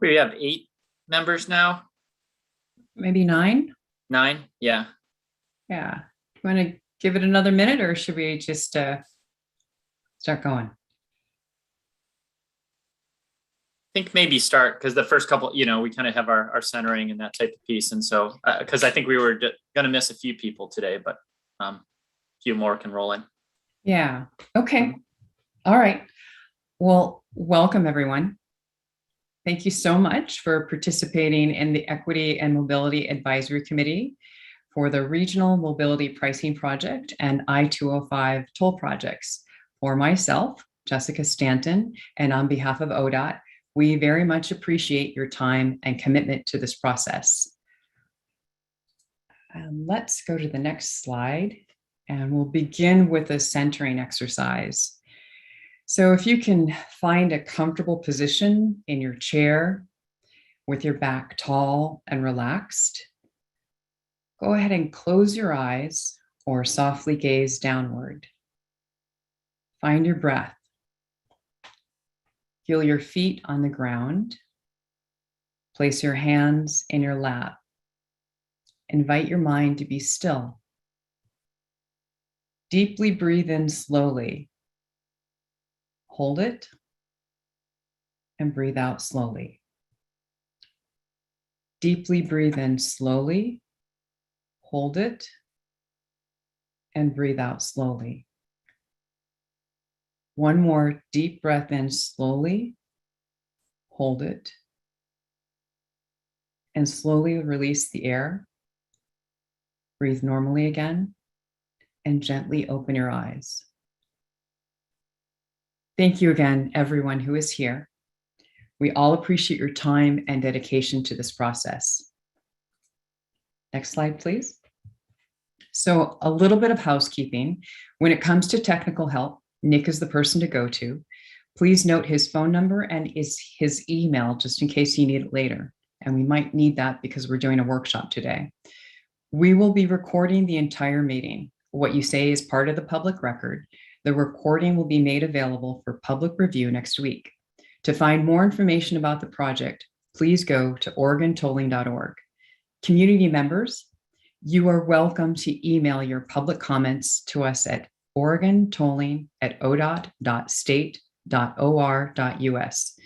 We have 8 members now. Maybe 9? 9, yeah. Yeah. You want to give it another minute, or should we just start going? I think maybe start, because the first couple, we kind of have our centering and that type of piece. And so, because I think we were going to miss a few people today, but a few more can roll in. Yeah. Okay. All right. Well, welcome everyone. Thank you so much for participating in the Equity and Mobility Advisory Committee for the Regional Mobility Pricing Project and I-205 toll projects. For myself, Jessica Stanton, and on behalf of ODOT, we very much appreciate your time and commitment to this process. Let's go to the next slide, and we'll begin with a centering exercise. So if you can find a comfortable position in your chair with your back tall and relaxed, go ahead and close your eyes or softly gaze downward. Find your breath. Feel your feet on the ground. Place your hands in your lap. Invite your mind to be still. Deeply breathe in slowly. Hold it and breathe out slowly. Deeply breathe in slowly. Hold it and breathe out slowly. One more deep breath in slowly. Hold it and slowly release the air. Breathe normally again and gently open your eyes. Thank you again, everyone who is here. We all appreciate your time and dedication to this process. Next slide, please. So a little bit of housekeeping. When it comes to technical help, Nick is the person to go to. Please note his phone number and his email, just in case you need it later. And we might need that because we're doing a workshop today. We will be recording the entire meeting. What you say is part of the public record. The recording will be made available for public review next week. To find more information about the project, please go to OregonTolling.org. Community members, you are welcome to email your public comments to us at OregonTolling@odot.state.or.us.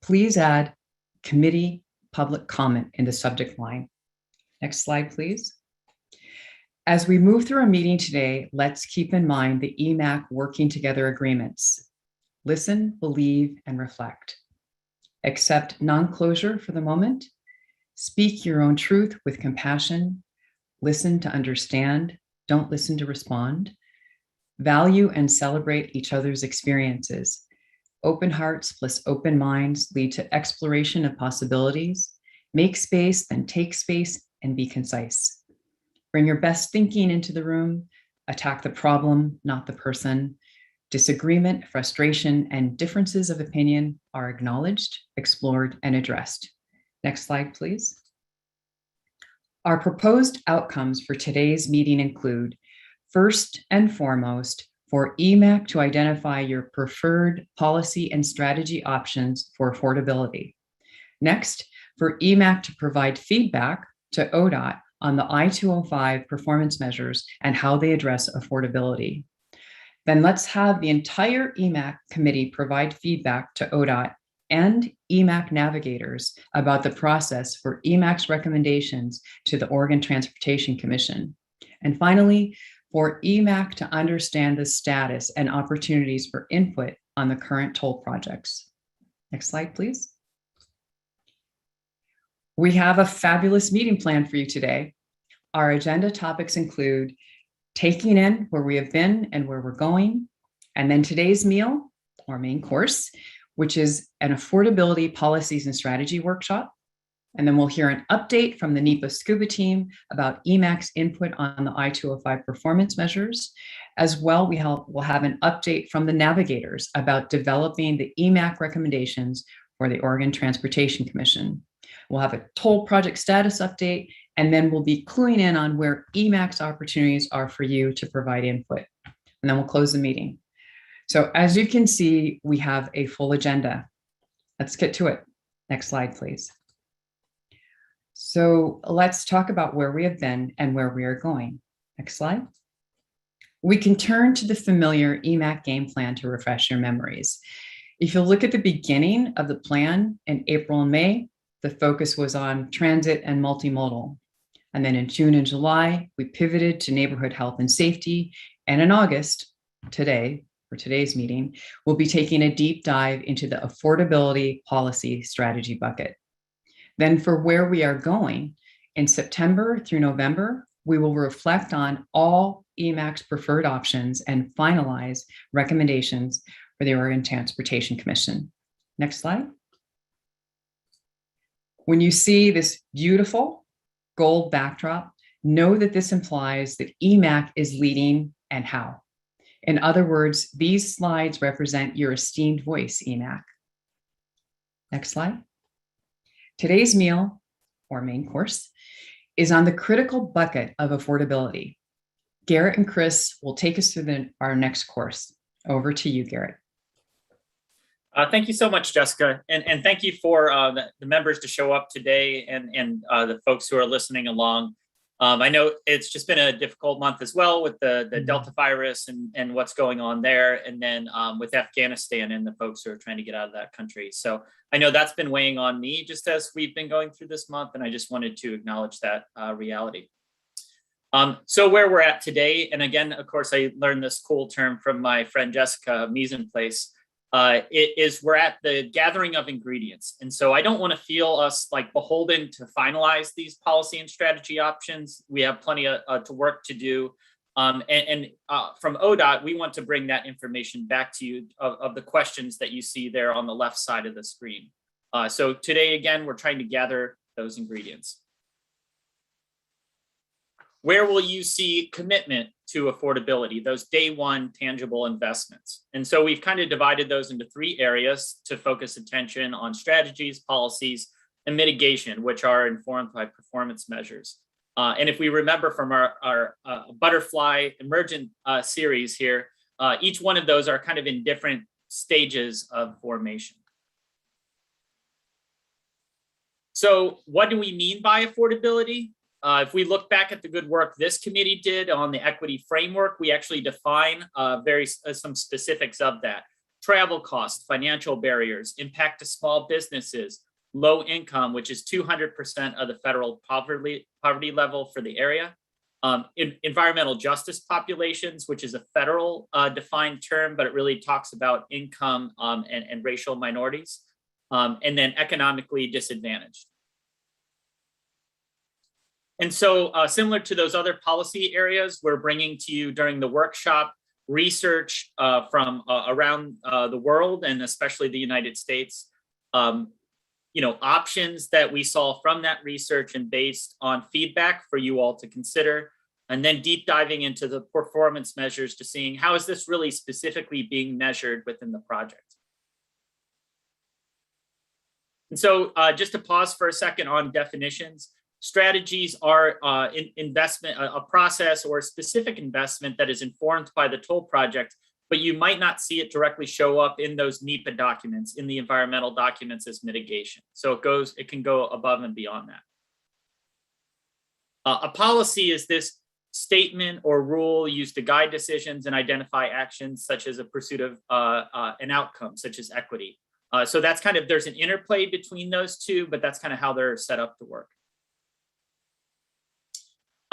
Please add committee public comment in the subject line. Next slide, please. As we move through our meeting today, let's keep in mind the Emac working together agreements. Listen, believe, and reflect. Accept non-closure for the moment. Speak your own truth with compassion. Listen to understand. Don't listen to respond. Value and celebrate each other's experiences. Open hearts plus open minds lead to exploration of possibilities. Make space, then take space, and be concise. Bring your best thinking into the room. Attack the problem, not the person. Disagreement, frustration, and differences of opinion are acknowledged, explored, and addressed. Next slide, please. Our proposed outcomes for today's meeting include, first and foremost, for Emac to identify your preferred policy and strategy options for affordability. Next, for Emac to provide feedback to ODOT on the I-205 performance measures and how they address affordability. Then let's have the entire Emac committee provide feedback to ODOT and Emac Navigators about the process for Emac's recommendations to the Oregon Transportation Commission. And finally, for Emac to understand the status and opportunities for input on the current toll projects. Next slide, please. We have a fabulous meeting planned for you today. Our agenda topics include taking in where we have been and where we're going, and then today's meal, or main course, which is an affordability policies and strategy workshop. And then we'll hear an update from the NEPA SCUBA team about Emac's input on the I-205 performance measures. As well, we'll have an update from the Navigators about developing the Emac recommendations for the Oregon Transportation Commission. We'll have a toll project status update, and then we'll be cluing in on where Emac's opportunities are for you to provide input. And then we'll close the meeting. So as you can see, we have a full agenda. Let's get to it. Next slide, please. So let's talk about where we have been and where we are going. Next slide. We can turn to the familiar Emac game plan to refresh your memories. If you look at the beginning of the plan in April and May, the focus was on transit and multimodal. And then in June and July, we pivoted to neighborhood health and safety. And in August, today, for today's meeting, we'll be taking a deep dive into the affordability policy strategy bucket. Then for where we are going, in September through November, we will reflect on all Emac's preferred options and finalize recommendations for the Oregon Transportation Commission. Next slide. When you see this beautiful gold backdrop, know that this implies that Emac is leading and how. In other words, these slides represent your esteemed voice, Emac. Next slide. Today's meal, or main course, is on the critical bucket of affordability. Garrett and Chris will take us through our next course. Over to you, Garrett. Thank you so much, Jessica. And thank you for the members to show up today and the folks who are listening along. I know it's just been a difficult month as well with the Delta virus and what's going on there. And then with Afghanistan and the folks who are trying to get out of that country. So I know that's been weighing on me just as we've been going through this month. And I just wanted to acknowledge that reality. So where we're at today, and again, of course, I learned this cool term from my friend Jessica, mise en place. We're at the gathering of ingredients. And so I don't want to feel us like beholden to finalize these policy and strategy options. We have plenty of work to do. From ODOT, we want to bring that information back to you of the questions that you see there on the left side of the screen. So today, again, we're trying to gather those ingredients. Where will you see commitment to affordability, those day one tangible investments? And so we've kind of divided those into three areas to focus attention on strategies, policies, and mitigation, which are informed by performance measures. And if we remember from our butterfly emergent series here, each one of those are kind of in different stages of formation. So what do we mean by affordability? If we look back at the good work this committee did on the equity framework, we actually define some specifics of that. Travel costs, financial barriers, impact to small businesses, low income, which is 200% of the federal poverty level for the area. Environmental justice populations, which is a federal defined term, but it really talks about income and racial minorities, and then economically disadvantaged. And so similar to those other policy areas, we're bringing to you during the workshop research from around the world and especially the United States, options that we saw from that research and based on feedback for you all to consider, and then deep diving into the performance measures to seeing how is this really specifically being measured within the project. And so just to pause for a second on definitions. Strategies are investment, a process or a specific investment that is informed by the toll project, but you might not see it directly show up in those NEPA documents, in the environmental documents as mitigation. So it can go above and beyond that. A policy is this statement or rule used to guide decisions and identify actions such as a pursuit of an outcome, such as equity. So that's kind of, there's an interplay between those two, but that's kind of how they're set up to work.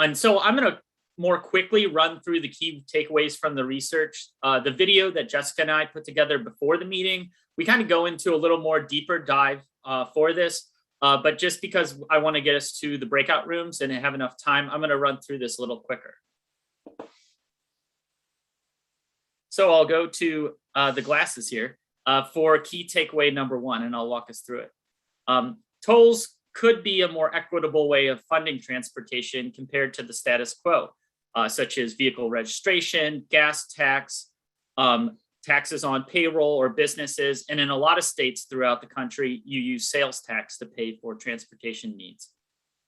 And so I'm going to more quickly run through the key takeaways from the research. The video that Jessica and I put together before the meeting, we kind of go into a little more deeper dive for this. But just because I want to get us to the breakout rooms and have enough time, I'm going to run through this a little quicker. So I'll go to the glasses here for key takeaway number one, and I'll walk us through it. Tolls could be a more equitable way of funding transportation compared to the status quo, such as vehicle registration, gas tax, taxes on payroll or businesses. And in a lot of states throughout the country, you use sales tax to pay for transportation needs.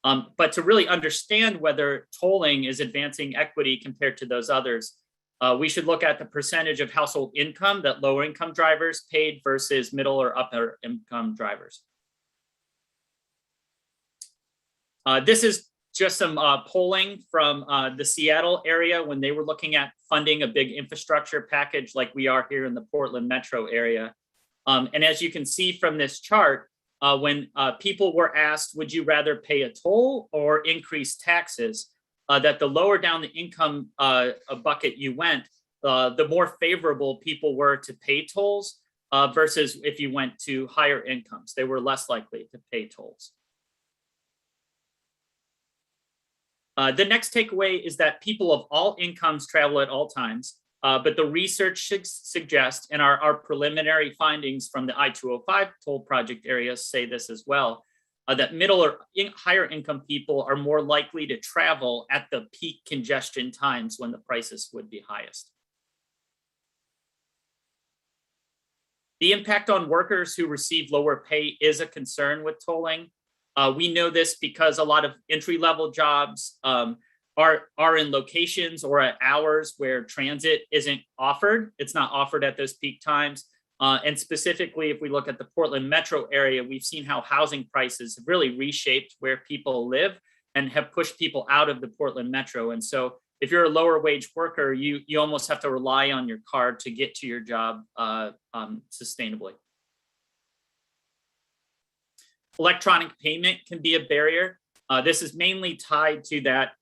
But to really understand whether tolling is advancing equity compared to those others, we should look at the percentage of household income that lower income drivers paid versus middle or upper income drivers. This is just some polling from the Seattle area when they were looking at funding a big infrastructure package like we are here in the Portland metro area. And as you can see from this chart, when people were asked, would you rather pay a toll or increase taxes, that the lower down the income bucket you went, the more favorable people were to pay tolls versus if you went to higher incomes, they were less likely to pay tolls. The next takeaway is that people of all incomes travel at all times, but the research suggests, and our preliminary findings from the I-205 toll project areas say this as well, that middle or higher income people are more likely to travel at the peak congestion times when the prices would be highest. The impact on workers who receive lower pay is a concern with tolling. We know this because a lot of entry-level jobs are in locations or at hours where transit isn't offered. It's not offered at those peak times. And specifically, if we look at the Portland metro area, we've seen how housing prices have really reshaped where people live and have pushed people out of the Portland metro. And so if you're a lower wage worker, you almost have to rely on your car to get to your job sustainably. Electronic payment can be a barrier. This is mainly tied to that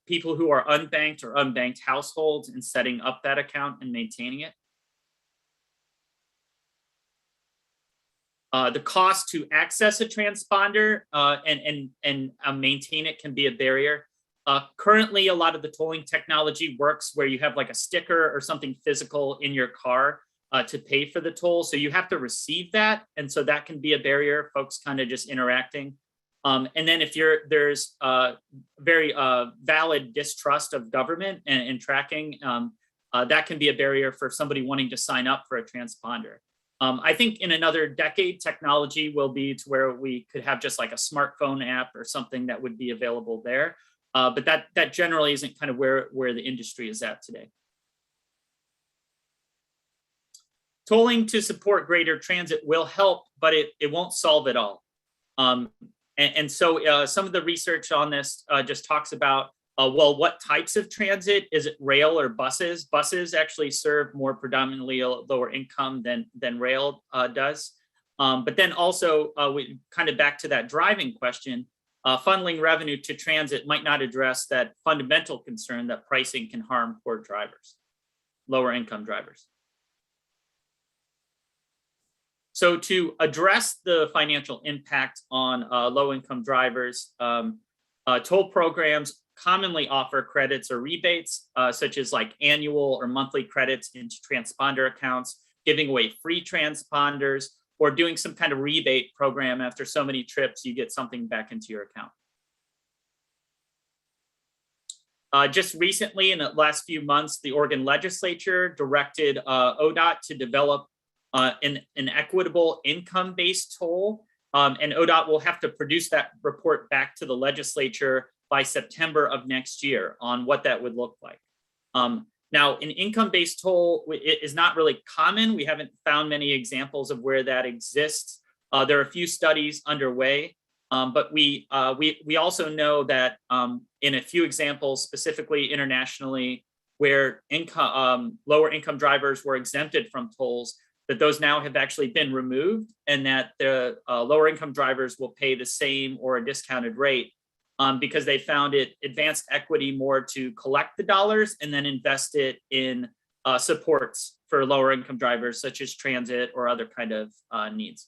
people who are unbanked or unbanked households and setting up that account and maintaining it. The cost to access a transponder and maintain it can be a barrier. Currently, a lot of the tolling technology works where you have like a sticker or something physical in your car to pay for the toll. So you have to receive that. And so that can be a barrier, folks kind of just interacting. And then if there's very valid distrust of government and tracking, that can be a barrier for somebody wanting to sign up for a transponder. I think in another decade, technology will be to where we could have just like a smartphone app or something that would be available there. But that generally isn't kind of where the industry is at today. Tolling to support greater transit will help, but it won't solve it all. And so some of the research on this just talks about, well, what types of transit? Is it rail or buses? Buses actually serve more predominantly a lower income than rail does. But then also, we kind of back to that driving question, funneling revenue to transit might not address that fundamental concern that pricing can harm poor drivers, lower income drivers. So to address the financial impact on low-income drivers, toll programs commonly offer credits or rebates, such as like annual or monthly credits into transponder accounts, giving away free transponders, or doing some kind of rebate program. After so many trips, you get something back into your account. Just recently, in the last few months, the Oregon legislature directed ODOT to develop an equitable income-based toll, and ODOT will have to produce that report back to the legislature by September of next year on what that would look like. Now, an income-based toll is not really common. We haven't found many examples of where that exists. There are a few studies underway, but we also know that in a few examples, specifically internationally, where lower income drivers were exempted from tolls, that those now have actually been removed, and that the lower income drivers will pay the same or a discounted rate because they found it advanced equity more to collect the dollars and then invest it in supports for lower income drivers, such as transit or other kind of needs.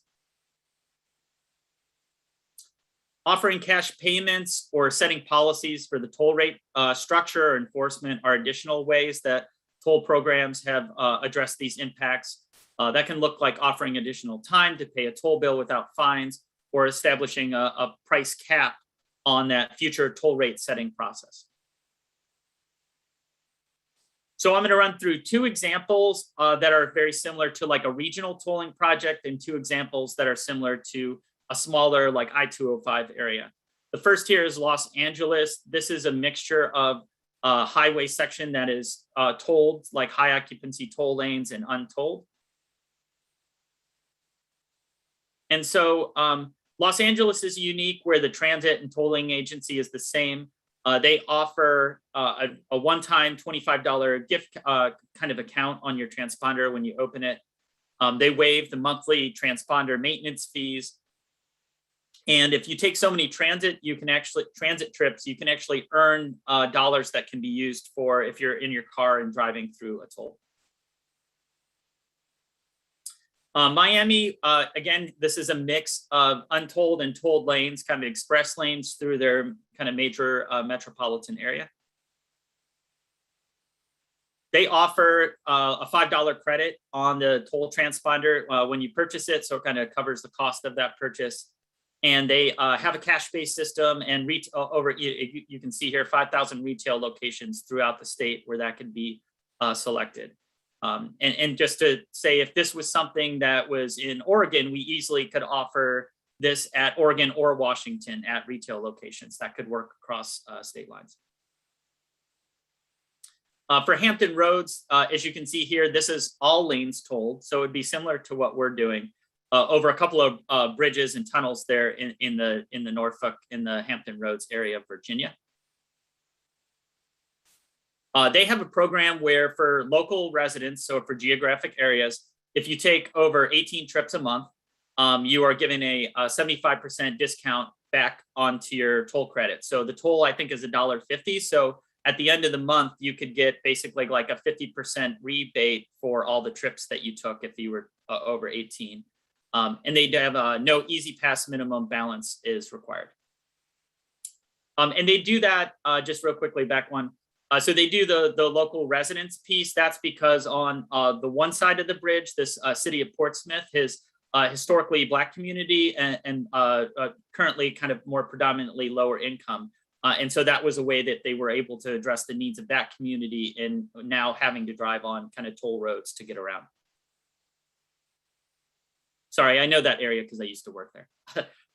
Offering cash payments or setting policies for the toll rate structure or enforcement are additional ways that toll programs have addressed these impacts. That can look like offering additional time to pay a toll bill without fines, or establishing a price cap on that future toll rate setting process. So I'm going to run through two examples that are very similar to like a regional tolling project, and two examples that are similar to a smaller like I-205 area. The first here is Los Angeles. This is a mixture of highway section that is tolled, like high occupancy toll lanes, and untolled. And so Los Angeles is unique where the transit and tolling agency is the same. They offer a one-time $25 gift kind of account on your transponder when you open it. They waive the monthly transponder maintenance fees. And if you take so many transit trips, you can actually earn dollars that can be used for if you're in your car and driving through a toll. Miami, again, this is a mix of untolled and tolled lanes, kind of express lanes through their kind of major metropolitan area. They offer a $5 credit on the toll transponder when you purchase it, so it kind of covers the cost of that purchase. And they have a cash-based system, and you can see here 5,000 retail locations throughout the state where that can be selected. And just to say, if this was something that was in Oregon, we easily could offer this at Oregon or Washington at retail locations. That could work across state lines. For Hampton Roads, as you can see here, this is all lanes tolled. So it'd be similar to what we're doing over a couple of bridges and tunnels there in the Norfolk, in the Hampton Roads area of Virginia. They have a program where for local residents, so for geographic areas, if you take over 18 trips a month, you are given a 75% discount back onto your toll credit. So the toll, I think, is $1.50. So at the end of the month, you could get basically like a 50% rebate for all the trips that you took if you were over 18. And they have no easy pass minimum balance is required. And they do that, just real quickly, back one. So they do the local residents piece. That's because on the one side of the bridge, this city of Portsmouth is historically Black community and currently kind of more predominantly lower income. And so that was a way that they were able to address the needs of that community and now having to drive on kind of toll roads to get around. Sorry, I know that area because I used to work there.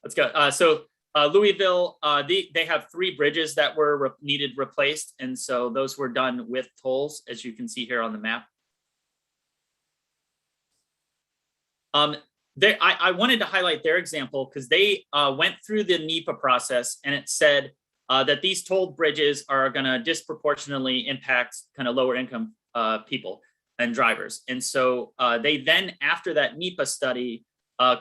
Let's go. So Louisville, they have 3 bridges that were needed replaced. And so those were done with tolls, as you can see here on the map. I wanted to highlight their example because they went through the NEPA process, and it said that these tolled bridges are going to disproportionately impact kind of lower income people and drivers. And so they then, after that NEPA study,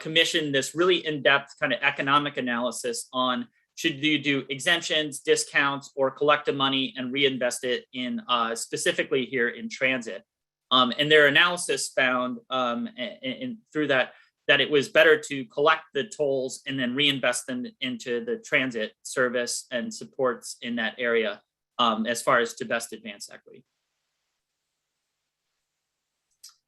commissioned this really in-depth kind of economic analysis on should you do exemptions, discounts, or collect the money and reinvest it in specifically here in transit. And their analysis found through that it was better to collect the tolls and then reinvest them into the transit service and supports in that area as far as to best advance equity.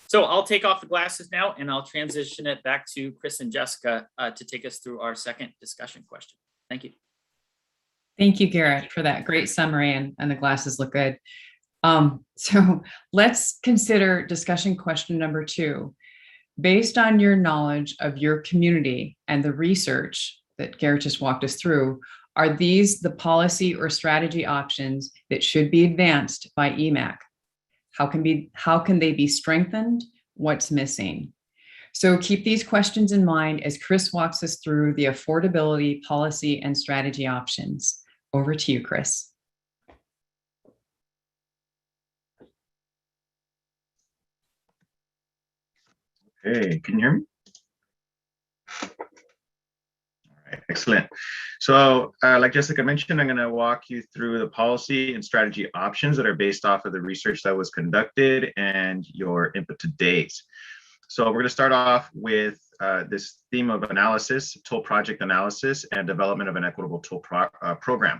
So I'll take off the glasses now and I'll transition it back to Chris and Jessica to take us through our second discussion question. Thank you. Thank you, Garrett, for that great summary, and the glasses look good. So let's consider discussion question number 2. Based on your knowledge of your community and the research that Garrett just walked us through, are these the policy or strategy options that should be advanced by Emac? How can they be strengthened? What's missing? So keep these questions in mind as Chris walks us through the affordability policy and strategy options. Over to you, Chris. Hey, can you hear me? All right, excellent. So like Jessica mentioned, I'm going to walk you through the policy and strategy options that are based off of the research that was conducted and your input to date. So we're going to start off with this theme of analysis, toll project analysis, and development of an equitable toll program.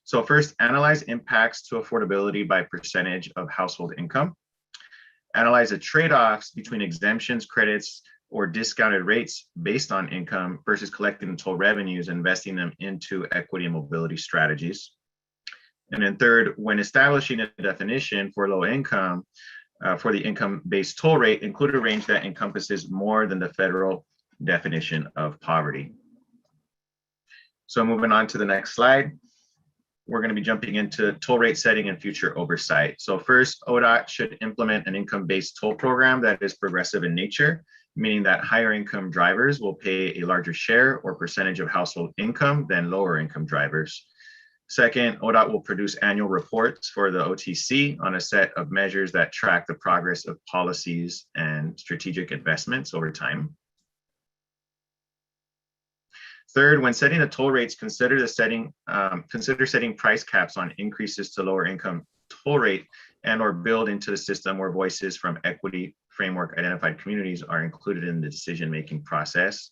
So first, analyze impacts to affordability by percentage of household income. Analyze the trade-offs between exemptions, credits, or discounted rates based on income versus collecting the toll revenues and investing them into equity and mobility strategies. And then third, when establishing a definition for low income, for the income-based toll rate, include a range that encompasses more than the federal definition of poverty. So moving on to the next slide, we're going to be jumping into toll rate setting and future oversight. So first, ODOT should implement an income-based toll program that is progressive in nature meaning that higher income drivers will pay a larger share or percentage of household income than lower income drivers. Second, ODOT will produce annual reports for the OTC on a set of measures that track the progress of policies and strategic investments over time. Third, when setting the toll rates, consider setting price caps on increases to lower income toll rate and/or build into the system where voices from equity framework identified communities are included in the decision-making process.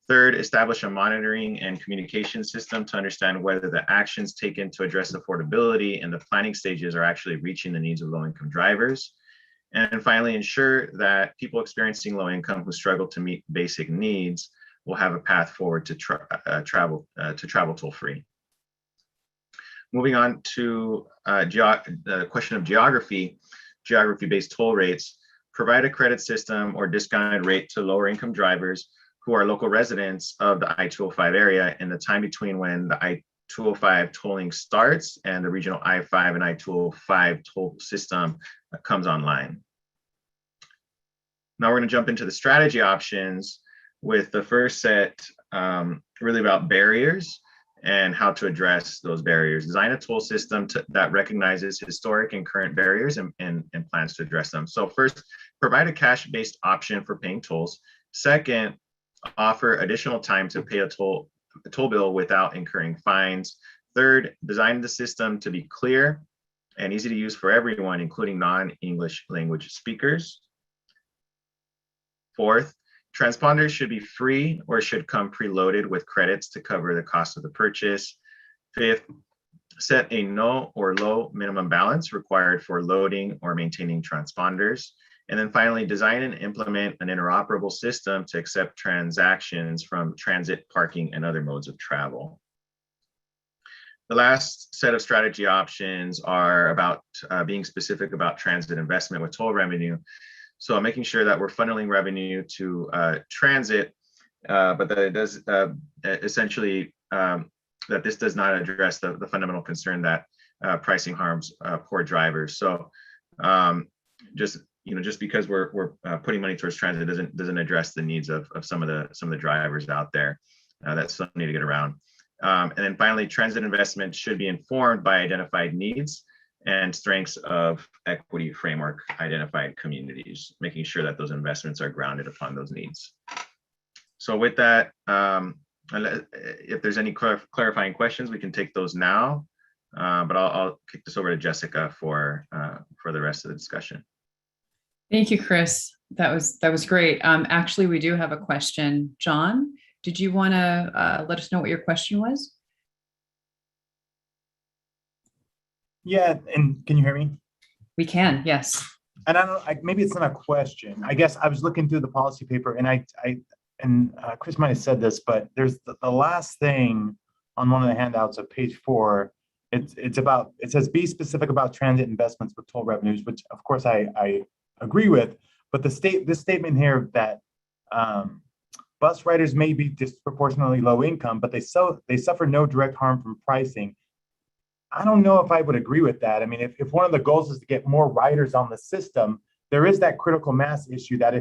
Third, establish a monitoring and communication system to understand whether the actions taken to address affordability in the planning stages are actually reaching the needs of low-income drivers. And finally, ensure that people experiencing low income who struggle to meet basic needs will have a path forward to travel toll-free. Moving on to the question of geography-based toll rates. Provide a credit system or discounted rate to lower income drivers who are local residents of the I-205 area in the time between when the I-205 tolling starts and the regional I-5 and I-205 toll system comes online. Now we're going to jump into the strategy options with the first set really about barriers and how to address those barriers. Design a toll system that recognizes historic and current barriers and plans to address them. So first, provide a cash-based option for paying tolls. Second, offer additional time to pay a toll bill without incurring fines. Third, design the system to be clear and easy to use for everyone, including non-English language speakers. Fourth, transponders should be free or should come preloaded with credits to cover the cost of the purchase. Fifth, set a no or low minimum balance required for loading or maintaining transponders. And then finally, design and implement an interoperable system to accept transactions from transit, parking, and other modes of travel. The last set of strategy options are about being specific about transit investment with toll revenue. So making sure that we're funneling revenue to transit, but that it does essentially, that this does not address the fundamental concern that pricing harms poor drivers. So just because we're putting money towards transit doesn't address the needs of some of the drivers out there that still need to get around. And then finally, transit investment should be informed by identified needs and strengths of equity framework identified communities, making sure that those investments are grounded upon those needs. So with that, if there's any clarifying questions, we can take those now, but I'll kick this over to Jessica for the rest of the discussion. Thank you, Chris. That was great. Actually, we do have a question. John, did you want to let us know what your question was? Yeah, and can you hear me? We can, yes. And I don't. Maybe it's not a question. I guess I was looking through the policy paper, and Chris might have said this, but there's the last thing on one of the handouts of page 4. It says be specific about transit investments with toll revenues, which of course I agree with. But this statement here that bus riders may be disproportionately low income, but they suffer no direct harm from pricing. I don't know if I would agree with that. I mean, if one of the goals is to get more riders on the system, there is that critical mass issue that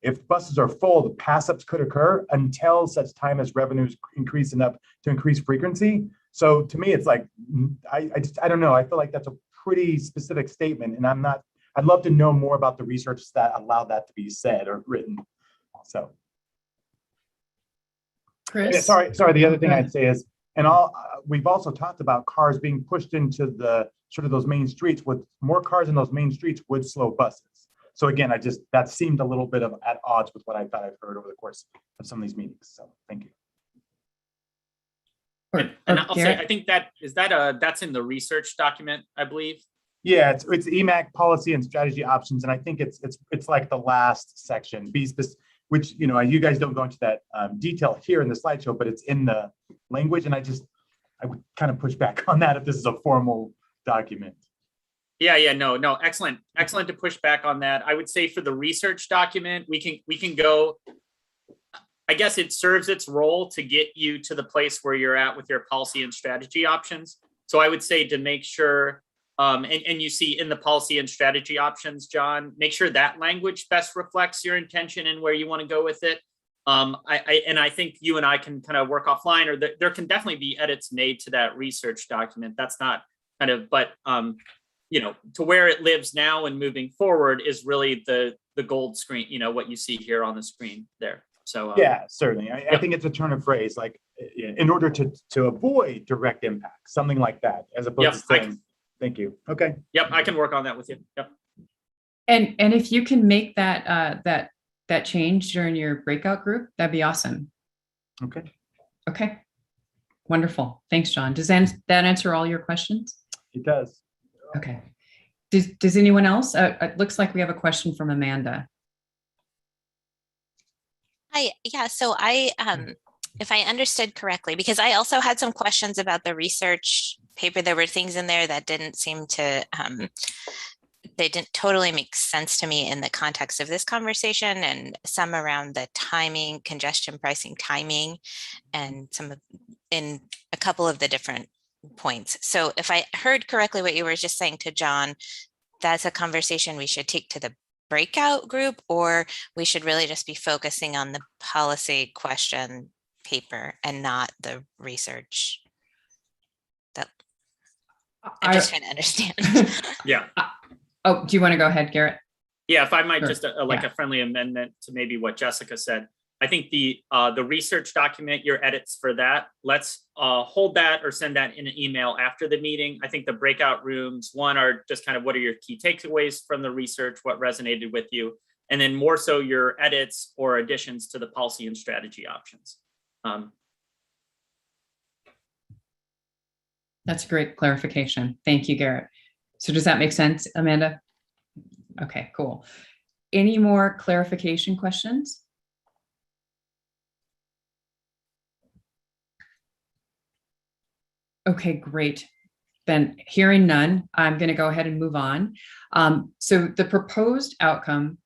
if buses are full, the pass-ups could occur until such time as revenues increase enough to increase frequency. So to me, it's like, I don't know. I feel like that's a pretty specific statement, and I'd love to know more about the research that allowed that to be said or written. So. Chris? Sorry. The other thing I'd say is, we've also talked about cars being pushed into the sort of those main streets. With more cars in those main streets would slow buses. So again, that seemed a little bit at odds with what I thought I've heard over the course of some of these meetings. So thank you. And I'll say, I think that's in the research document, I believe. Yeah, it's Emac policy and strategy options, and I think it's like the last section, which you guys don't go into that detail here in the slideshow, but it's in the language, and I would kind of push back on that if this is a formal document. Yeah, no, excellent to push back on that. I would say for the research document, we can go. I guess it serves its role to get you to the place where you're at with your policy and strategy options. So I would say to make sure and you see in the policy and strategy options, John, make sure that language best reflects your intention and where you want to go with it. I think you and I can kind of work offline, or there can definitely be edits made to that research document. That's not kind of, but to where it lives now and moving forward is really the gold screen, what you see here on the screen there. So yeah, certainly. I think it's a turn of phrase, like in order to avoid direct impact, something like that, as opposed to saying, thank you. Okay. Yep, I can work on that with you. Yep. And if you can make that change during your breakout group, that'd be awesome. Okay. Wonderful. Thanks, John. Does that answer all your questions? It does. Okay. Does anyone else? It looks like we have a question from Amanda. Hi. Yeah. So if I understood correctly, because I also had some questions about the research paper, there were things in there that didn't seem to, they didn't totally make sense to me in the context of this conversation, and some around the timing, congestion pricing timing, and in a couple of the different points. So if I heard correctly what you were just saying to John, that's a conversation we should take to the breakout group, or we should really just be focusing on the policy question paper and not the research. That I'm just trying to understand. Yeah. Oh, do you want to go ahead, Garrett? Yeah, if I might, Sure. just a friendly amendment to maybe what Jessica said. I think the research document, your edits for that, let's hold that or send that in an email after the meeting. I think the breakout rooms, one, are just kind of what are your key takeaways from the research, what resonated with you, and then more so your edits or additions to the policy and strategy options. That's a great clarification. Thank you, Garrett. So does that make sense, Amanda? Okay, cool. Any more clarification questions? Okay, great. Then hearing none, I'm going to go ahead and move on. So the proposed outcome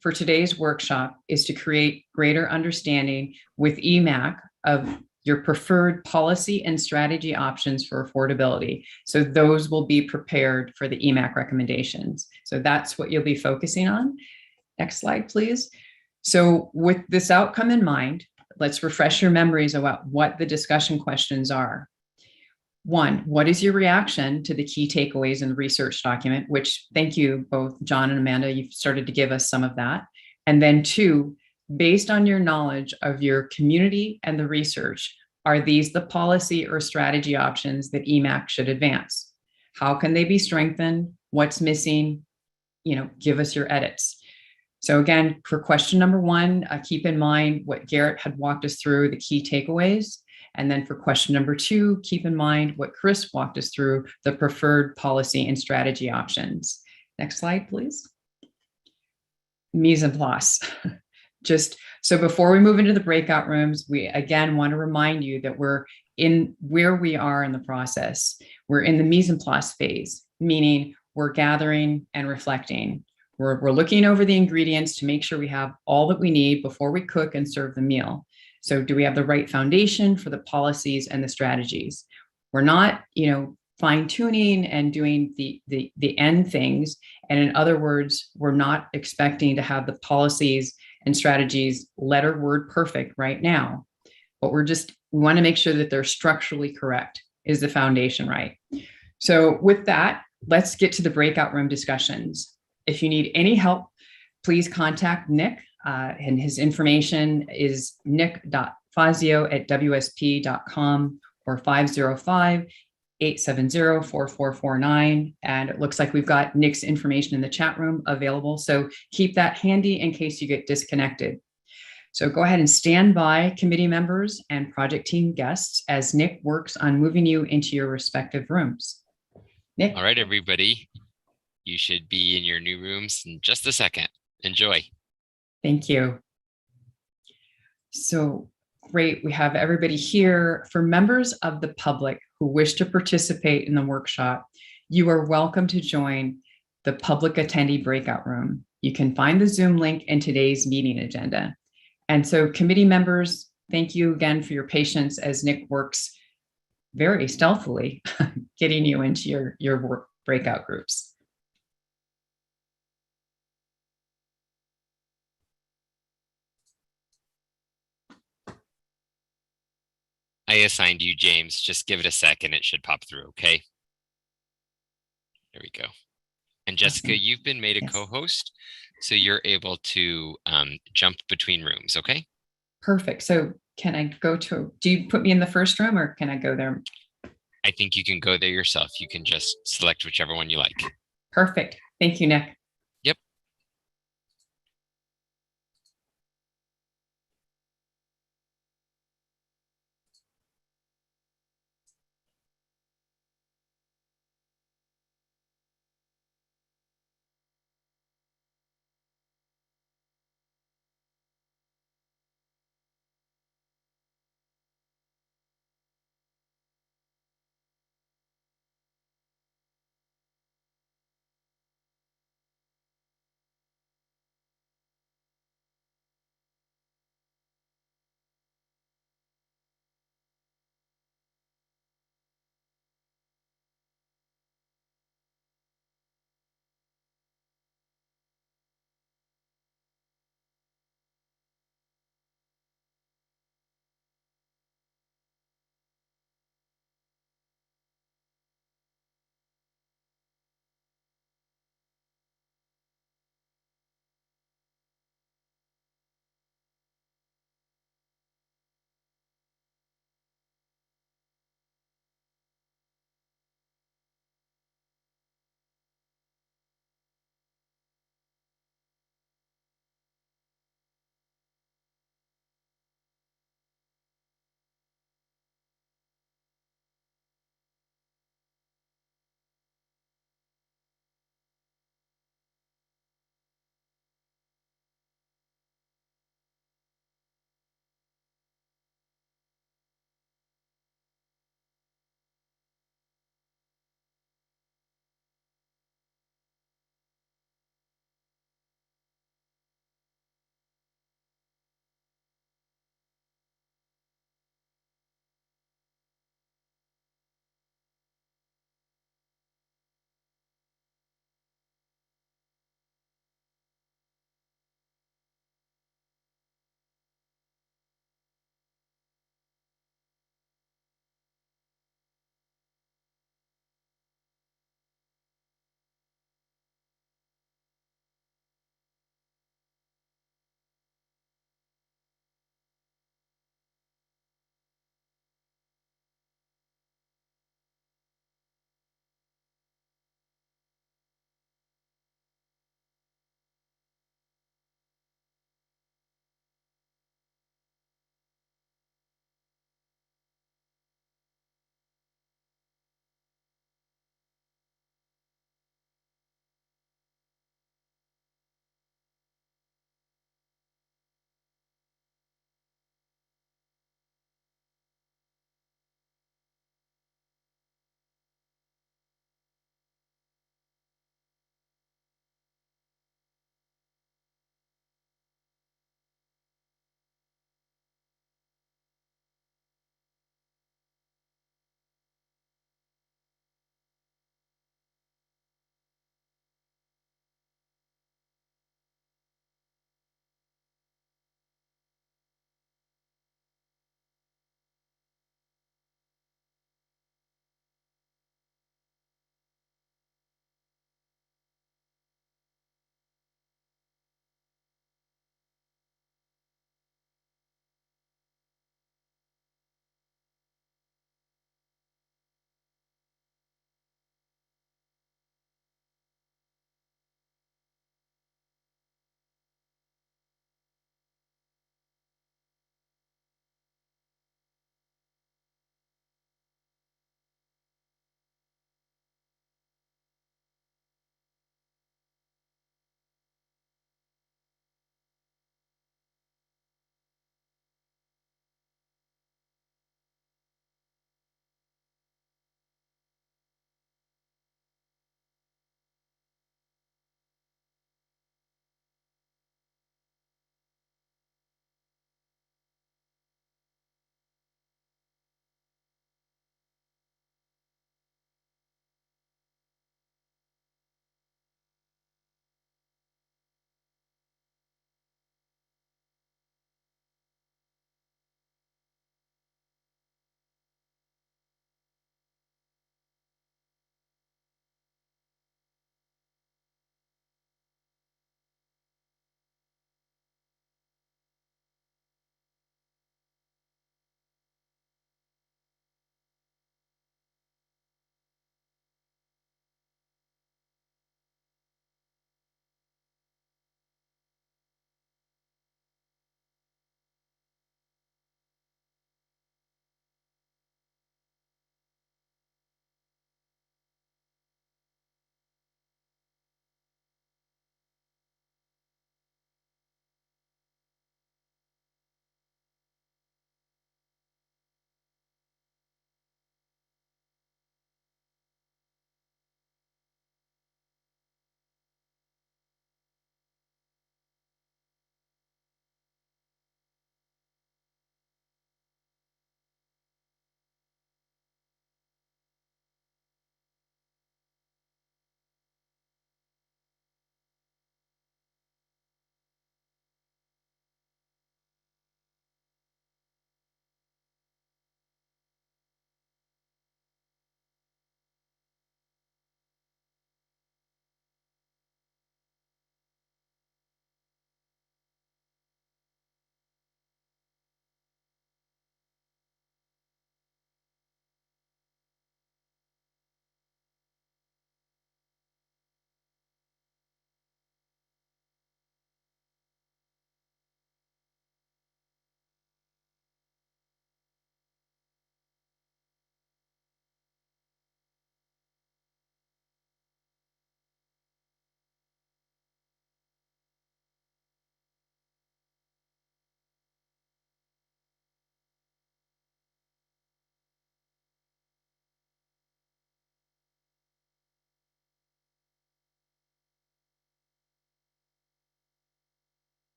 for today's workshop is to create greater understanding with Emac of your preferred policy and strategy options for affordability. So those will be prepared for the Emac recommendations. So that's what you'll be focusing on. Next slide, please. So with this outcome in mind, let's refresh your memories about what the discussion questions are. One, what is your reaction to the key takeaways in the research document, which, thank you both, John and Amanda, you've started to give us some of that. And then two, based on your knowledge of your community and the research, are these the policy or strategy options that Emac should advance? How can they be strengthened? What's missing? Give us your edits. So again, for question number one, keep in mind what Garrett had walked us through, the key takeaways. And then for question number two, keep in mind what Chris walked us through, the preferred policy and strategy options. Next slide, please. Mise en place. Just so before we move into the breakout rooms, we again want to remind you that we're in where we are in the process. We're in the mise en place phase, meaning we're gathering and reflecting. We're looking over the ingredients to make sure we have all that we need before we cook and serve the meal. So do we have the right foundation for the policies and the strategies? We're not, fine tuning and doing the end things. And in other words, we're not expecting to have the policies and strategies letter word perfect right now, but we want to make sure that they're structurally correct. Is the foundation right? So with that, let's get to the breakout room discussions. If you need any help, please contact Nick, and his information is nick.fazio@wsp.com or 505-870-4449. And it looks like we've got Nick's information in the chat room available. So keep that handy in case you get disconnected. So go ahead and stand by, committee members and project team guests, as Nick works on moving you into your respective rooms. Nick. All right, everybody. You should be in your new rooms in just a second. Enjoy. Thank you. So great. We have everybody here. For members of the public who wish to participate in the workshop, you are welcome to join the public attendee breakout room. You can find the Zoom link in today's meeting agenda. And so committee members, thank you again for your patience as Nick works very stealthily getting you into your breakout groups. I assigned you, James. Just give it a second. It should pop through, okay? There we go. And Jessica, Awesome. you've been made a Yes. co-host, so you're able to jump between rooms, okay? Perfect. So can I go to, do you put me in the first room or can I go there? I think you can go there yourself. You can just select whichever one you like. Perfect. Thank you, Nick. Yep.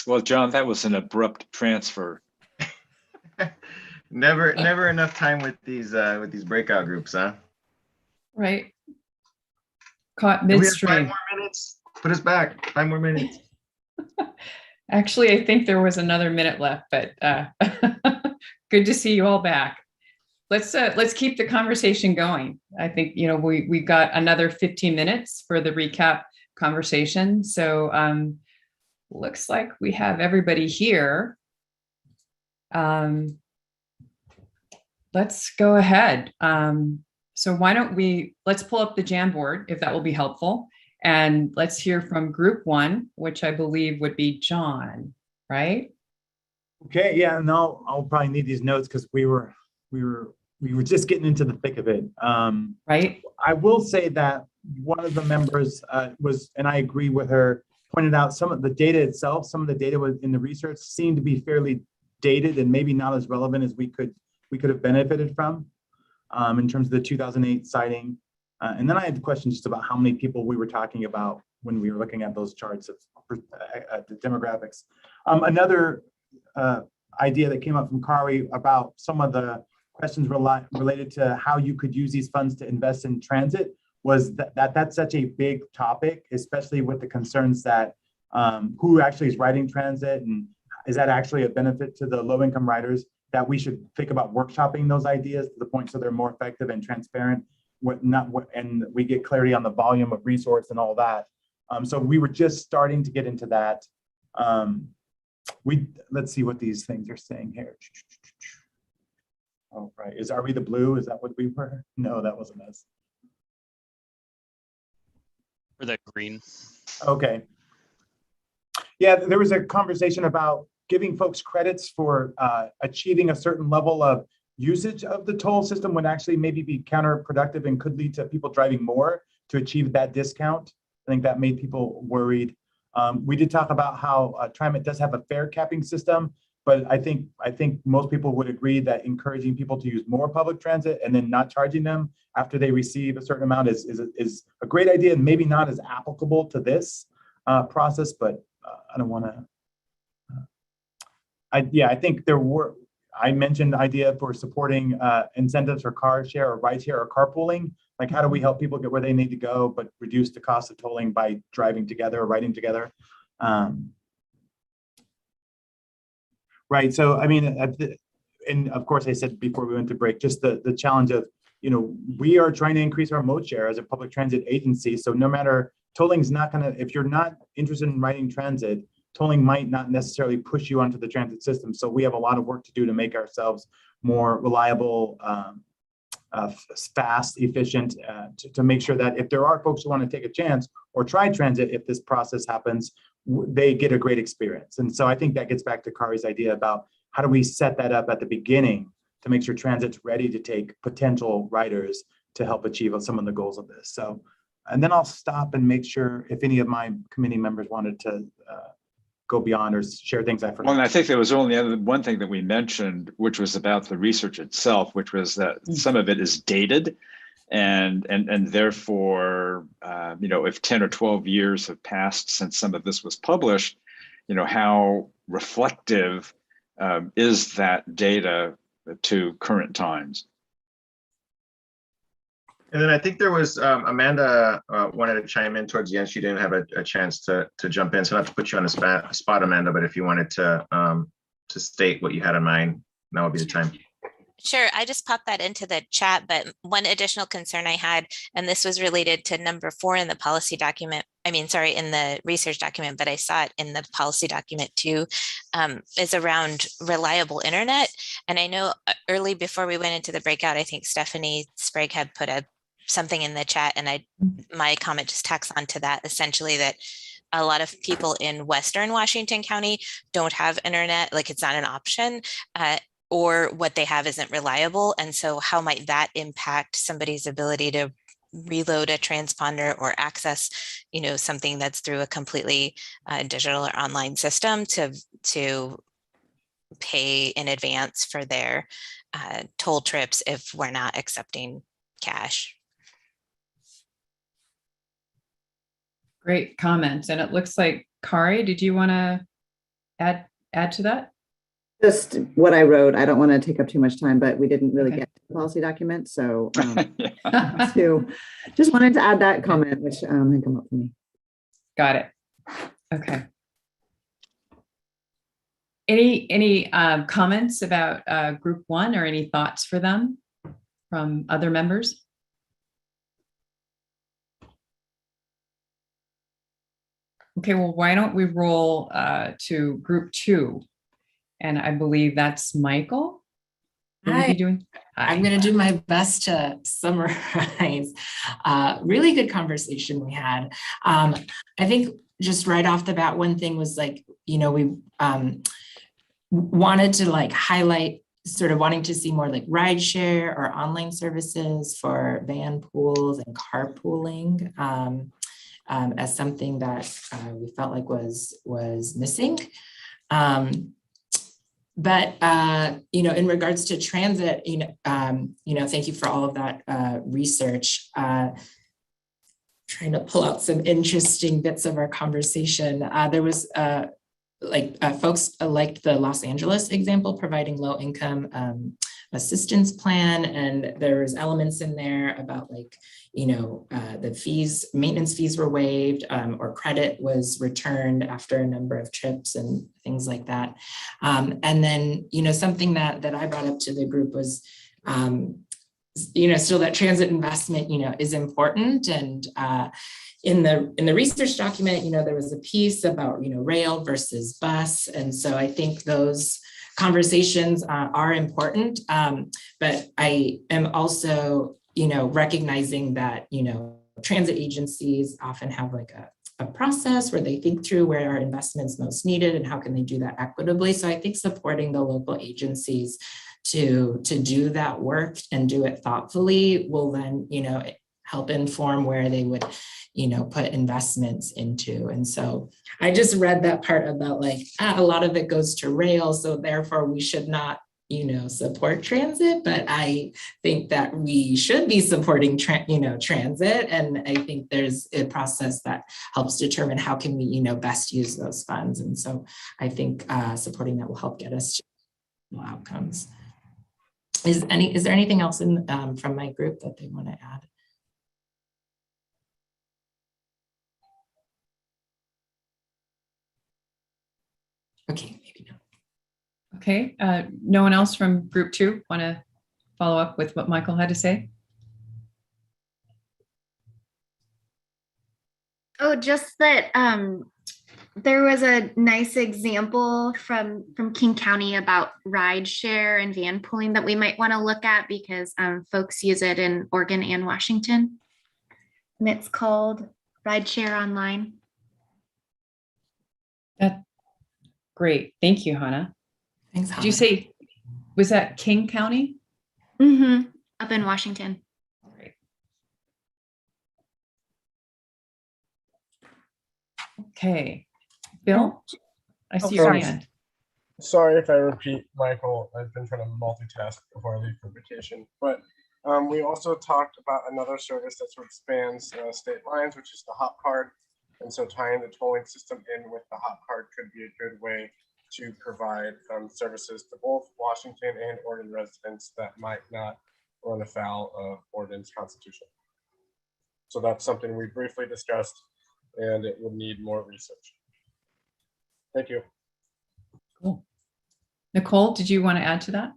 Well, John, that was an abrupt transfer. Never enough time with these breakout groups, huh? Right. Caught Do we have 5 midstream. more minutes? Put us back. 5 more minutes. Actually, I think there was another minute left, but good to see you all back. Let's keep the conversation going. I think, you know, we've got another 15 minutes for the recap conversation. So looks like we have everybody here. Let's go ahead. So why don't let's pull up the Jamboard, if that will be helpful. And let's hear from group 1, which I believe would be John, right? Okay, yeah, and I'll probably need these notes because we were just getting into the thick of it. Right. I will say that one of the members was, and I agree with her, pointed out some of the data itself, some of the data in the research seemed to be fairly dated and maybe not as relevant as we could have benefited from in terms of the 2008 sighting. And then I had the question just about how many people we were talking about when we were looking at those charts of the demographics. Another idea that came up from Kari about some of the questions related to how you could use these funds to invest in transit was that's such a big topic, especially with the concerns that who actually is riding transit and is that actually a benefit to the low-income riders, that we should think about workshopping those ideas to the point so they're more effective and transparent, and we get clarity on the volume of resource and all that. So we were just starting to get into that. Let's see what these things are saying here. Oh, right. Are we the blue? Is that what we were? No, that wasn't us. Or the green. Okay. Yeah, there was a conversation about giving folks credits for achieving a certain level of usage of the toll system would actually maybe be counterproductive and could lead to people driving more to achieve that discount. I think that made people worried. We did talk about how TriMet does have a fare capping system, but I think most people would agree that encouraging people to use more public transit and then not charging them after they receive a certain amount is a great idea and maybe not as applicable to this process, but I don't want to. I think I mentioned the idea for supporting incentives for car share or ride share or carpooling. Like, how do we help people get where they need to go, but reduce the cost of tolling by driving together or riding together? Right. So, I mean, and of course, I said before we went to break, just the challenge of, you know, we are trying to increase our mode share as a public transit agency. So no matter, tolling's not going to, if you're not interested in riding transit, tolling might not necessarily push you onto the transit system. So we have a lot of work to do to make ourselves more reliable, fast, efficient, to make sure that if there are folks who want to take a chance or try transit, if this process happens, they get a great experience. And so I think that gets back to Kari's idea about how do we set that up at the beginning to make sure transit's ready to take potential riders to help achieve some of the goals of this. So, and then I'll stop and make sure if any of my committee members wanted to go beyond or share things I forgot. Well, and I think there was only one thing that we mentioned, which was about the research itself, which was that some of it is dated, and therefore, you know, if 10 or 12 years have passed since some of this was published, you know, how reflective is that data to current times? And then I think there was Amanda wanted to chime in towards the end. She didn't have a chance to jump in, so not to put you on the spot, Amanda. But if you wanted to state what you had in mind, now would be the time. Sure, I just popped that into the chat, but one additional concern I had, and this was related to number 4 in the policy document, in the research document, but I saw it in the policy document too, is around reliable internet. And I know early before we went into the breakout, I think Stephanie Sprague had put something in the chat, and my comment just tacks on to that, essentially that a lot of people in Western Washington County don't have internet, like it's not an option. Or what they have isn't reliable. And so how might that impact somebody's ability to reload a transponder or access, you know, something that's through a completely digital or online system to pay in advance for their toll trips if we're not accepting cash? Great comments. And it looks like, Kari, did you want to add to that? Just what I wrote. I don't want to take up too much time, but we didn't really Okay. get to the policy document. So Yeah. just wanted to add that comment, which had come up for me. Got it. Okay. Any comments about group one or any thoughts for them from other members? Okay, well, why don't we roll to group two? And I believe that's Michael. What are you doing? I'm going to do my best to summarize. Really good conversation we had. I think just right off the bat, one thing was like, we wanted to like highlight sort of wanting to see more like rideshare or online services for van pools and carpooling as something that we felt like was missing. But in regards to transit, thank you for all of that research. Trying to pull out some interesting bits of our conversation. There was folks liked the Los Angeles example, providing low income assistance plan, and there's elements in there about the fees, maintenance fees were waived, or credit was returned after a number of trips and things like that. And then, something that I brought up to the group was, still that transit investment, is important. And in the research document, there was a piece about, rail versus bus. And so I think those conversations are important. But I am also, recognizing that, transit agencies often have like a process where they think through where our investments most needed and how can they do that equitably. So I think supporting the local agencies to do that work and do it thoughtfully will then, help inform where they would, put investments into. And so I just read that part about a lot of it goes to rail. So therefore we should not, support transit, but I think that we should be supporting, transit. And I think there's a process that helps determine how can we, best use those funds. And so I think supporting that will help get us to outcomes. Is there anything else from my group that they want to add? Okay, maybe not. Okay, no one else from group two want to follow up with what Michael had to say? Oh, just that there was a nice example from King County about rideshare and van pooling that we might want to look at because folks use it in Oregon and Washington. And it's called Rideshare Online. That's great. Thank you, Hannah. Thanks, Did you say, was that King County? Mm-hmm. Up in Washington. Great. Okay. Bill, I see your hand. Sorry if I repeat, Michael. I've been trying to multitask before I leave for vacation. But we also talked about another service that sort of spans state lines, which is the hop card. And so tying the tolling system in with the hop card could be a good way to provide services to both Washington and Oregon residents that might not run afoul of Oregon's constitution. So that's something we briefly discussed, and it would need more research. Thank you. Cool. Nicole, did you want to add to that?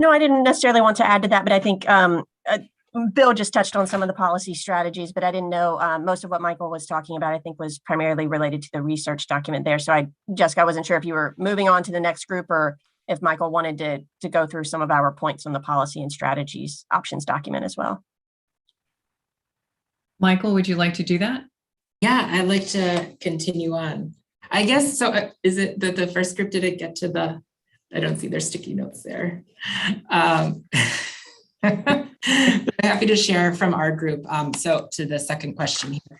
No, I didn't necessarily want to add to that, but I think Bill just touched on some of the policy strategies, but I didn't know most of what Michael was talking about, I think was primarily related to the research document there. So Jessica, I wasn't sure if you were moving on to the next group or if Michael wanted to go through some of our points on the policy and strategies options document as well. Michael, would you like to do that? Yeah, I'd like to continue on. I guess, so is it that the first group didn't get to the, I don't see their sticky notes there. Happy to share from our group. So to the second question here.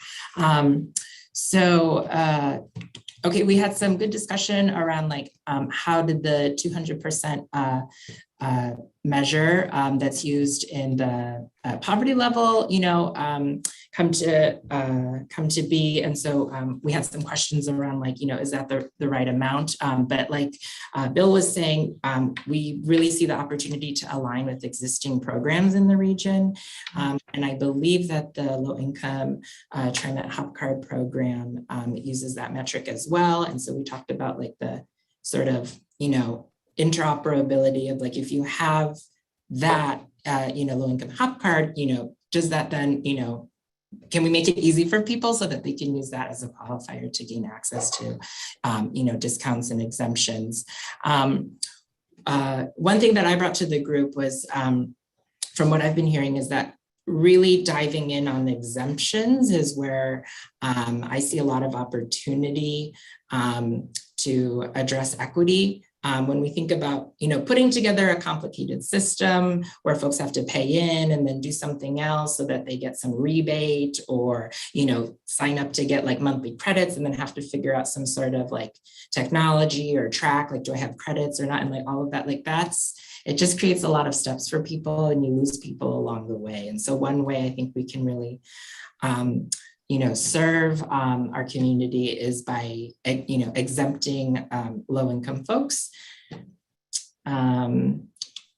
Okay, we had some good discussion around how did the 200% measure that's used in the poverty level, come to be. And so we had some questions around like, is that the right amount? But like Bill was saying, we really see the opportunity to align with existing programs in the region. And I believe that the low income TriMet Hop Card program uses that metric as well. And so we talked about like the sort of, interoperability of like, if you have that, low income Hop Card, does that then, can we make it easy for people so that they can use that as a qualifier to gain access to, discounts and exemptions? One thing that I brought to the group was, from what I've been hearing, is that really diving in on exemptions is where I see a lot of opportunity to address equity. When we think about, putting together a complicated system where folks have to pay in and then do something else so that they get some rebate or, sign up to get like monthly credits and then have to figure out some sort of like technology or track, like, do I have credits or not? And like all of that, like it just creates a lot of steps for people and you lose people along the way. And so one way I think we can really, serve our community is by, exempting low-income folks.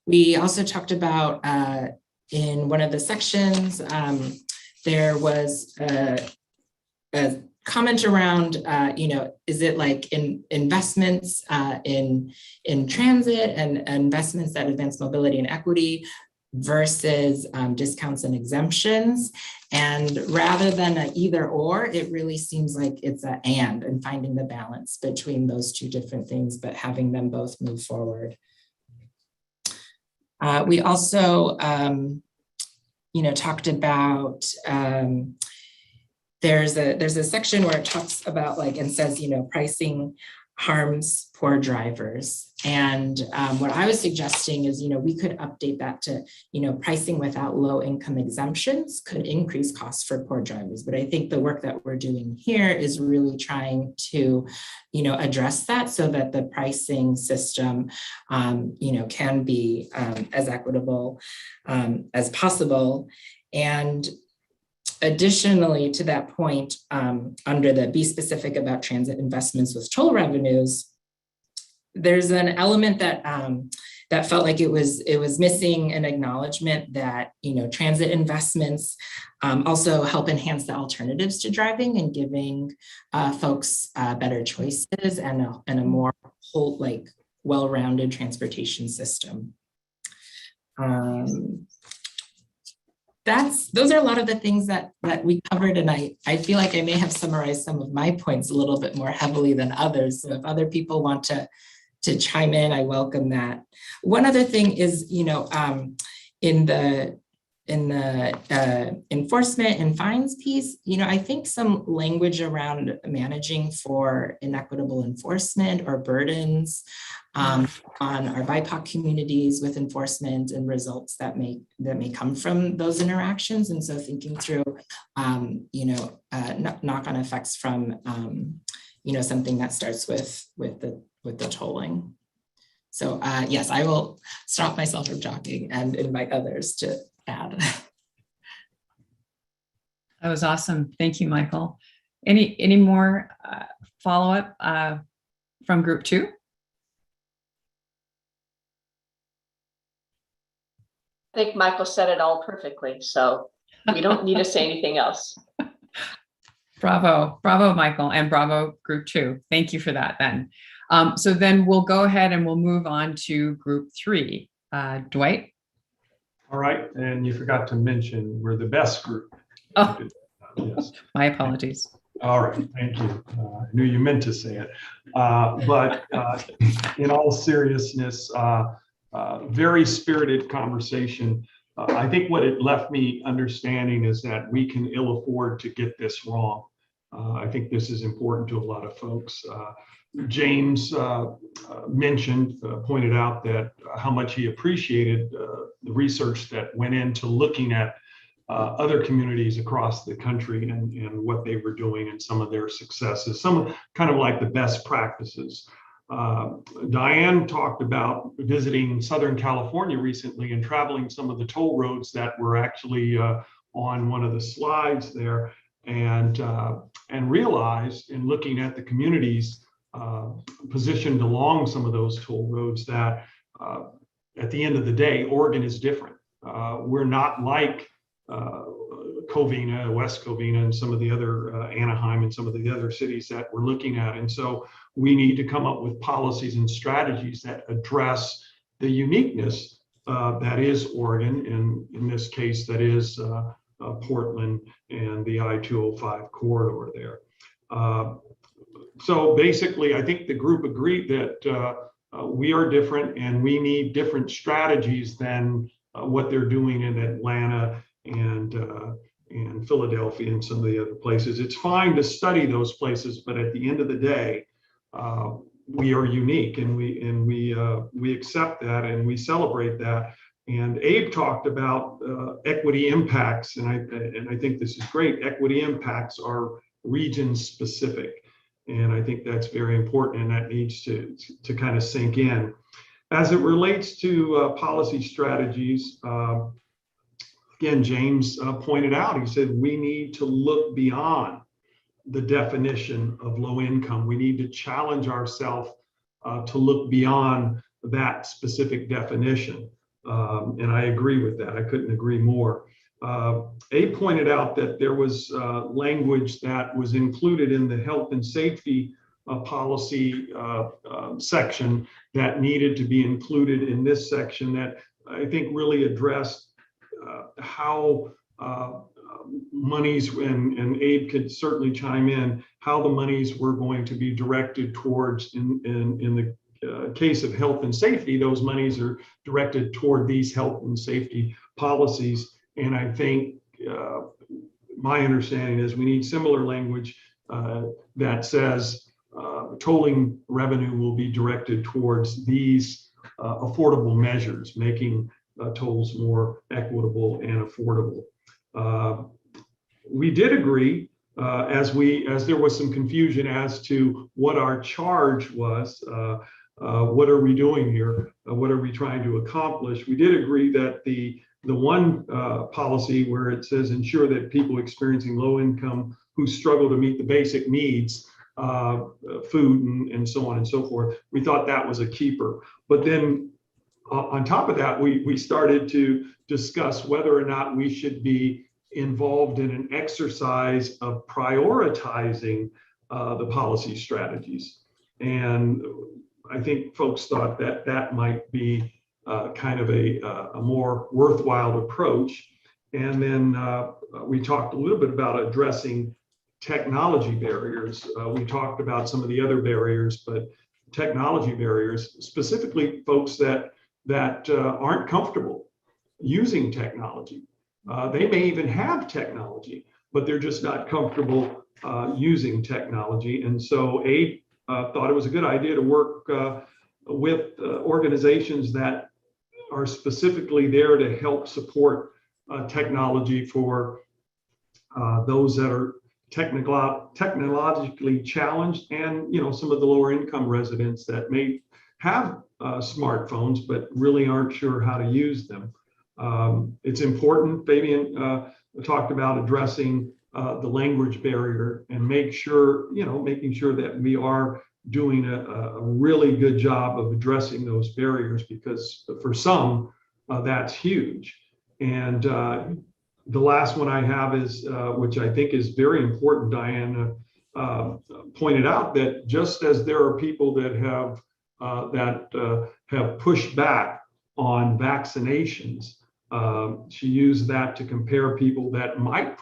We also talked about in one of the sections, there was a comment around, is it like in investments in transit and investments that advance mobility and equity versus discounts and exemptions. And rather than an either or, it really seems like it's an and finding the balance between those two different things, but having them both move forward. We also, talked about, there's a section where it talks about like, and says, pricing harms poor drivers. And what I was suggesting is, we could update that to, pricing without low income exemptions could increase costs for poor drivers. But I think the work that we're doing here is really trying to, address that so that the pricing system, can be as equitable as possible. And additionally, to that point, under the be specific about transit investments with toll revenues, there's an element that that felt like it was missing an acknowledgement that transit investments also help enhance the alternatives to driving and giving folks better choices and a more whole, like well-rounded transportation system. Those are a lot of the things that we covered, and I feel like I may have summarized some of my points a little bit more heavily than others. So if other people want to chime in, I welcome that. One other thing is, in the enforcement and fines piece, I think some language around managing for inequitable enforcement or burdens on our BIPOC communities with enforcement and results that may come from those interactions. And so thinking through, knock-on effects from, something that starts with the tolling. So yes, I will stop myself from talking and invite others to add. That was awesome. Thank you, Michael. Any more follow-up from group 2? I think Michael said it all perfectly, so we don't need to say anything else. Bravo, Michael, and bravo, group 2. Thank you for that then. So then we'll go ahead and we'll move on to group 3. Dwight? All right, and you forgot to mention we're the best group. Oh, yes. My apologies. All right, thank you. I knew you meant to say it. But in all seriousness, very spirited conversation. I think what it left me understanding is that we can ill afford to get this wrong. I think this is important to a lot of folks. James pointed out that how much he appreciated the research that went into looking at other communities across the country and what they were doing and some of their successes, some kind of like the best practices. Diane talked about visiting Southern California recently and traveling some of the toll roads that were actually on one of the slides there, and realized in looking at the communities positioned along some of those toll roads that at the end of the day, Oregon is different. We're not like Covina, West Covina, and some of the other Anaheim and some of the other cities that we're looking at. And so we need to come up with policies and strategies that address the uniqueness that is Oregon, and in this case, that is Portland and the I-205 corridor there. So basically, I think the group agreed that we are different and we need different strategies than what they're doing in Atlanta and Philadelphia and some of the other places. It's fine to study those places, but at the end of the day, we are unique, and we accept that and we celebrate that. And Abe talked about equity impacts, and I think this is great. Equity impacts are region specific, and I think that's very important, and that needs to kind of sink in. As it relates to policy strategies, again, James pointed out, he said, we need to look beyond the definition of low income. We need to challenge ourselves to look beyond that specific definition. And I agree with that. I couldn't agree more. Abe pointed out that there was language that was included in the health and safety policy section that needed to be included in this section that I think really addressed how monies, and Abe could certainly chime in, how the monies were going to be directed towards, in the case of health and safety, those monies are directed toward these health and safety policies. And I think my understanding is we need similar language that says tolling revenue will be directed towards these affordable measures, making tolls more equitable and affordable. We did agree, as there was some confusion as to what our charge was. What are we doing here? What are we trying to accomplish? We did agree that the one policy where it says ensure that people experiencing low income who struggle to meet the basic needs, food and so on and so forth, we thought that was a keeper. But then on top of that, we started to discuss whether or not we should be involved in an exercise of prioritizing the policy strategies. And I think folks thought that that might be kind of a more worthwhile approach. And then we talked a little bit about addressing technology barriers. We talked about some of the other barriers, but technology barriers, specifically folks that aren't comfortable using technology. They may even have technology, but they're just not comfortable using technology. And so Abe thought it was a good idea to work with organizations that are specifically there to help support technology for those that are technologically challenged, and some of the lower income residents that may have smartphones but really aren't sure how to use them. It's important. Fabian talked about addressing the language barrier and making sure that we are doing a really good job of addressing those barriers, because for some that's huge. And the last one I have is, which I think is very important, Diana pointed out, that just as there are people that have pushed back on vaccinations, she used that to compare people that might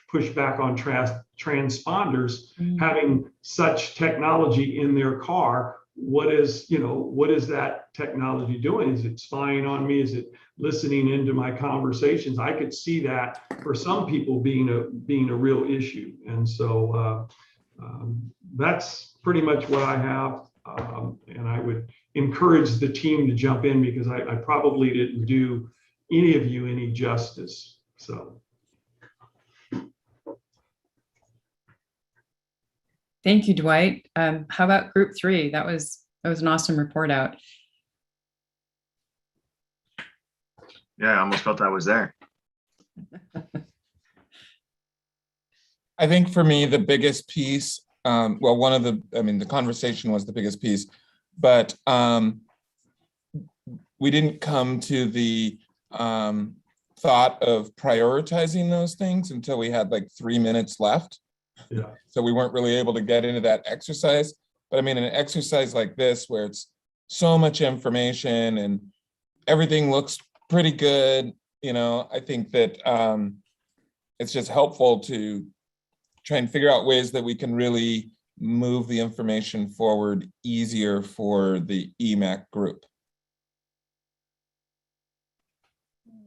push back on transponders having such technology in their car. What is that technology doing? Is it spying on me? Is it listening into my conversations? I could see that for some people being a real issue. And so that's pretty much what I have. And I would encourage the team to jump in, because I probably didn't do any of you any justice. So. Thank you, Dwight. How about group 3? That was That was an awesome report out. Yeah, I almost felt I was there. I think for me, the biggest piece, well, the conversation was the biggest piece, but we didn't come to the thought of prioritizing those things until we had like 3 minutes left. Yeah. So we weren't really able to get into that exercise. But I mean, an exercise like this, where it's so much information and everything looks pretty good, I think that it's just helpful to try and figure out ways that we can really move the information forward easier for the Emac group.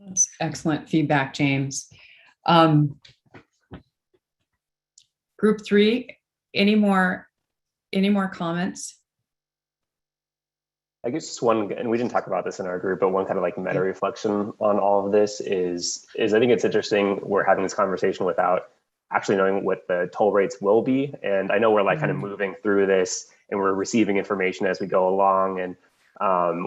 That's excellent feedback, James. Group 3, any more comments? I guess just one, and we didn't talk about this in our group, but one kind of like meta reflection on all of this is I think it's interesting we're having this conversation without actually knowing what the toll rates will be. And I know we're like kind of moving through this and we're receiving information as we go along, and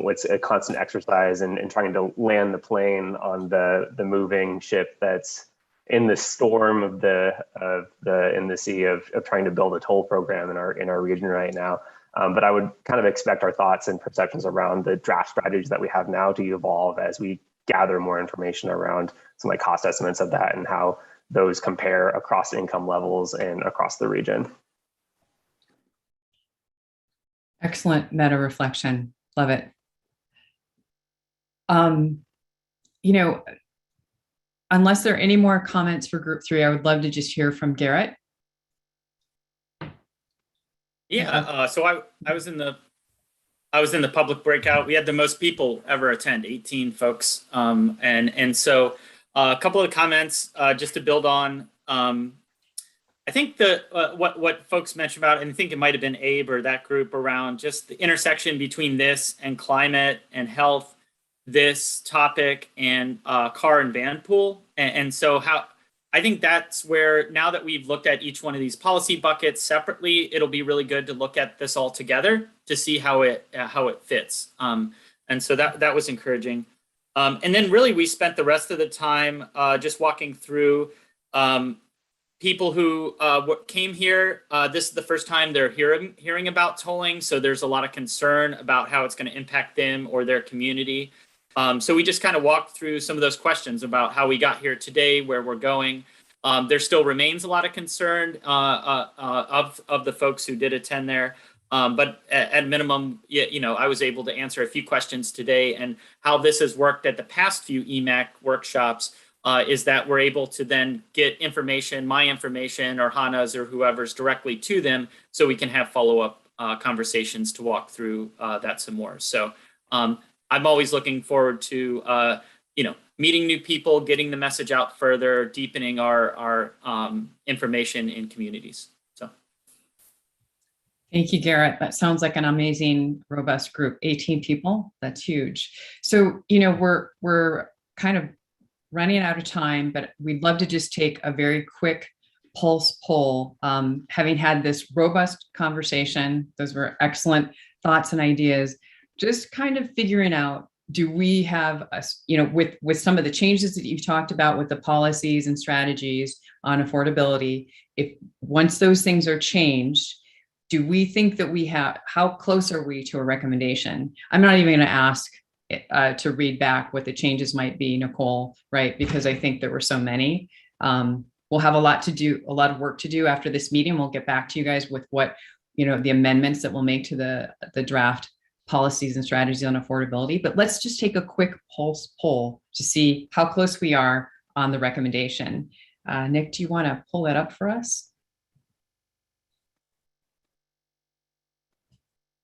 it's a constant exercise and trying to land the plane on the moving ship that's in the storm in the sea of trying to build a toll program in our region right now. But I would kind of expect our thoughts and perceptions around the draft strategies that we have now to evolve as we gather more information around some like cost estimates of that and how those compare across income levels and across the region. Excellent meta reflection. Love it. Unless there are any more comments for group 3, I would love to just hear from Garrett. Yeah, so I was in the public breakout. We had the most people ever attend, 18 folks. And so a couple of comments just to build on. I think what folks mentioned about, and I think it might have been Abe or that group, around just the intersection between this and climate and health, this topic and car and van pool. And so I think that's where, now that we've looked at each one of these policy buckets separately, it'll be really good to look at this all together to see how it fits. And so that was encouraging. And then really we spent the rest of the time just walking through people who came here. This is the first time they're hearing about tolling, so there's a lot of concern about how it's going to impact them or their community. So we just kind of walked through some of those questions about how we got here today, where we're going. There still remains a lot of concern of the folks who did attend there. But at minimum, I was able to answer a few questions today, and how this has worked at the past few Emac workshops is that we're able to then get information, my information or Hannah's or whoever's, directly to them, so we can have follow-up conversations to walk through that some more. So I'm always looking forward to meeting new people, getting the message out further, deepening our information in communities. So thank you, Garrett. That sounds like an amazing, robust group. 18 people, that's huge. So we're kind of running out of time, but we'd love to just take a very quick pulse poll. Having had this robust conversation, those were excellent thoughts and ideas, just kind of figuring out, do we have, with some of the changes that you've talked about with the policies and strategies on affordability, if once those things are changed, do we think that we have, how close are we to a recommendation? I'm not even going to ask to read back what the changes might be, Nicole, right? Because I think there were so many. We'll have a lot of work to do after this meeting. We'll get back to you guys with what, the amendments that we'll make to the draft policies and strategies on affordability. But let's just take a quick pulse poll to see how close we are on the recommendation. Nick, do you want to pull that up for us?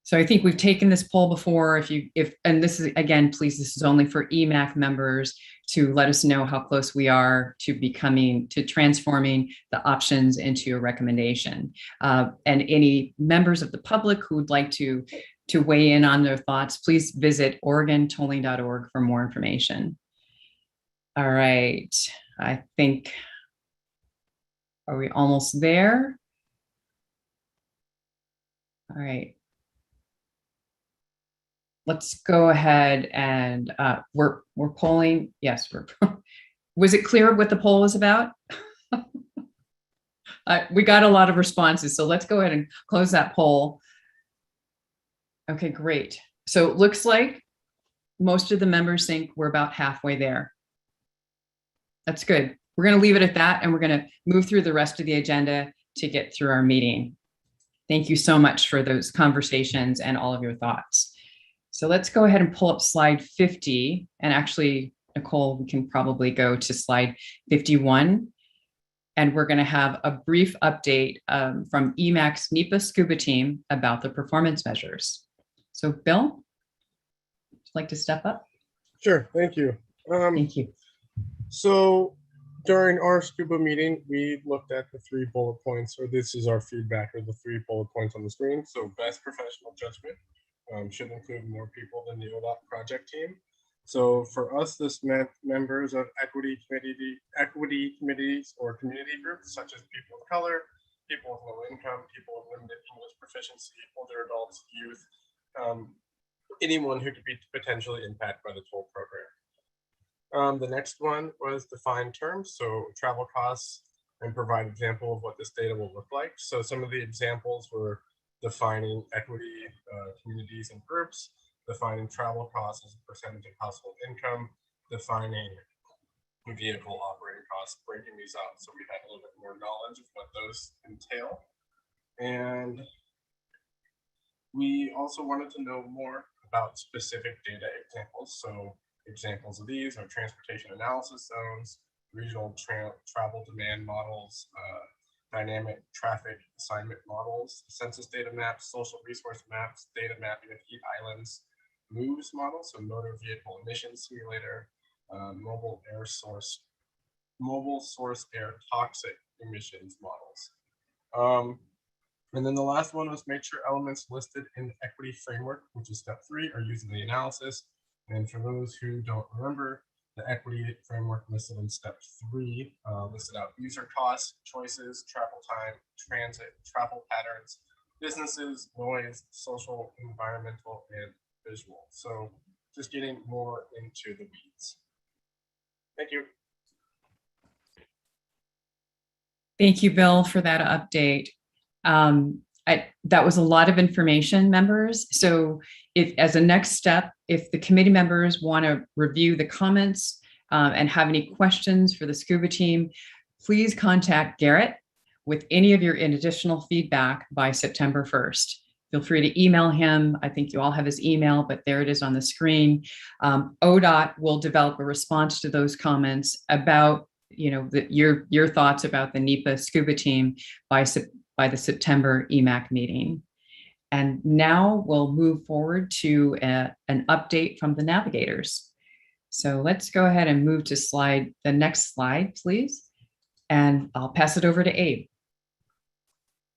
So I think we've taken this poll before. And this is, again, please, this is only for Emac members to let us know how close we are to transforming the options into a recommendation. And any members of the public who would like to weigh in on their thoughts, please visit OregonTolling.org for more information. All right, I think, are we almost there? All right. let's go ahead and we're polling. Yes, was it clear what the poll was about? We got a lot of responses, so let's go ahead and close that poll. Okay, great. So it looks like most of the members think we're about halfway there. That's good. We're going to leave it at that, and we're going to move through the rest of the agenda to get through our meeting. Thank you so much for those conversations and all of your thoughts. So let's go ahead and pull up slide 50. And actually, Nicole, we can probably go to slide 51. And we're going to have a brief update from Emac's NEPA Scuba team about the performance measures. So Bill, would you like to step up? Sure, thank you. Thank you. So during our scuba meeting, we looked at the 3 bullet points, or this is our feedback, or the 3 bullet points on the screen. So best professional judgment should include more people than the ODOT project team. So for us, this meant members of equity committees or community groups, such as people of color, people with low income, people with limited English proficiency, older adults, youth, anyone who could be potentially impacted by the toll program. The next one was define terms, so travel costs, and provide example of what this data will look like. So some of the examples were defining equity communities and groups, defining travel costs as a percentage of household income, defining vehicle operating costs, breaking these out so we had a little bit more knowledge of what those entail. And we also wanted to know more about specific data examples. So examples of these are transportation analysis zones, regional travel demand models, dynamic traffic assignment models, census data maps, social resource maps, data mapping of heat islands, MOVES model, so motor vehicle emissions simulator, mobile source air toxic emissions models. And then the last one was make sure elements listed in the equity framework, which is step 3, are used in the analysis. And for those who don't remember, the equity framework listed in step 3 listed out user costs, choices, travel time, transit, travel patterns, businesses, noise, social, environmental, and visual. So just getting more into the weeds. Thank you. Thank you, Bill, for that update. That was a lot of information, members. So if, as a next step, if the committee members want to review the comments and have any questions for the scuba team, please contact Garrett with any of your additional feedback by September 1st. Feel free to email him. I think you all have his email, but there it is on the screen. ODOT will develop a response to those comments about, your thoughts about the NEPA scuba team by the September Emac meeting. And now we'll move forward to an update from the Navigators. So let's go ahead and move to the next slide, please. And I'll pass it over to Abe.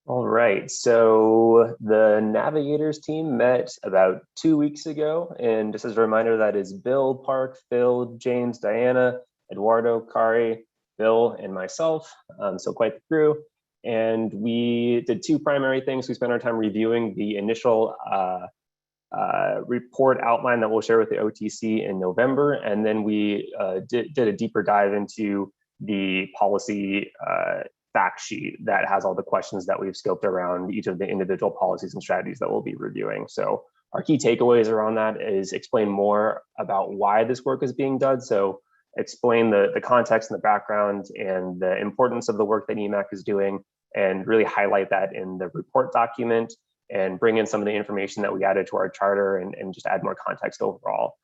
All right, so the Navigators team met about 2 weeks ago, and just as a reminder, that is Bill, Park, Phil, James, Diana, Eduardo, Kari, Bill, and myself, so quite the crew. And we did 2 primary things. We spent our time reviewing the initial report outline that we'll share with the OTC in November, and then we did a deeper dive into the policy fact sheet that has all the questions that we've scoped around each of the individual policies and strategies that we'll be reviewing. So our key takeaways around that is explain more about why this work is being done. So explain the context and the background and the importance of the work that Emac is doing, and really highlight that in the report document, and bring in some of the information that we added to our charter and just add more context overall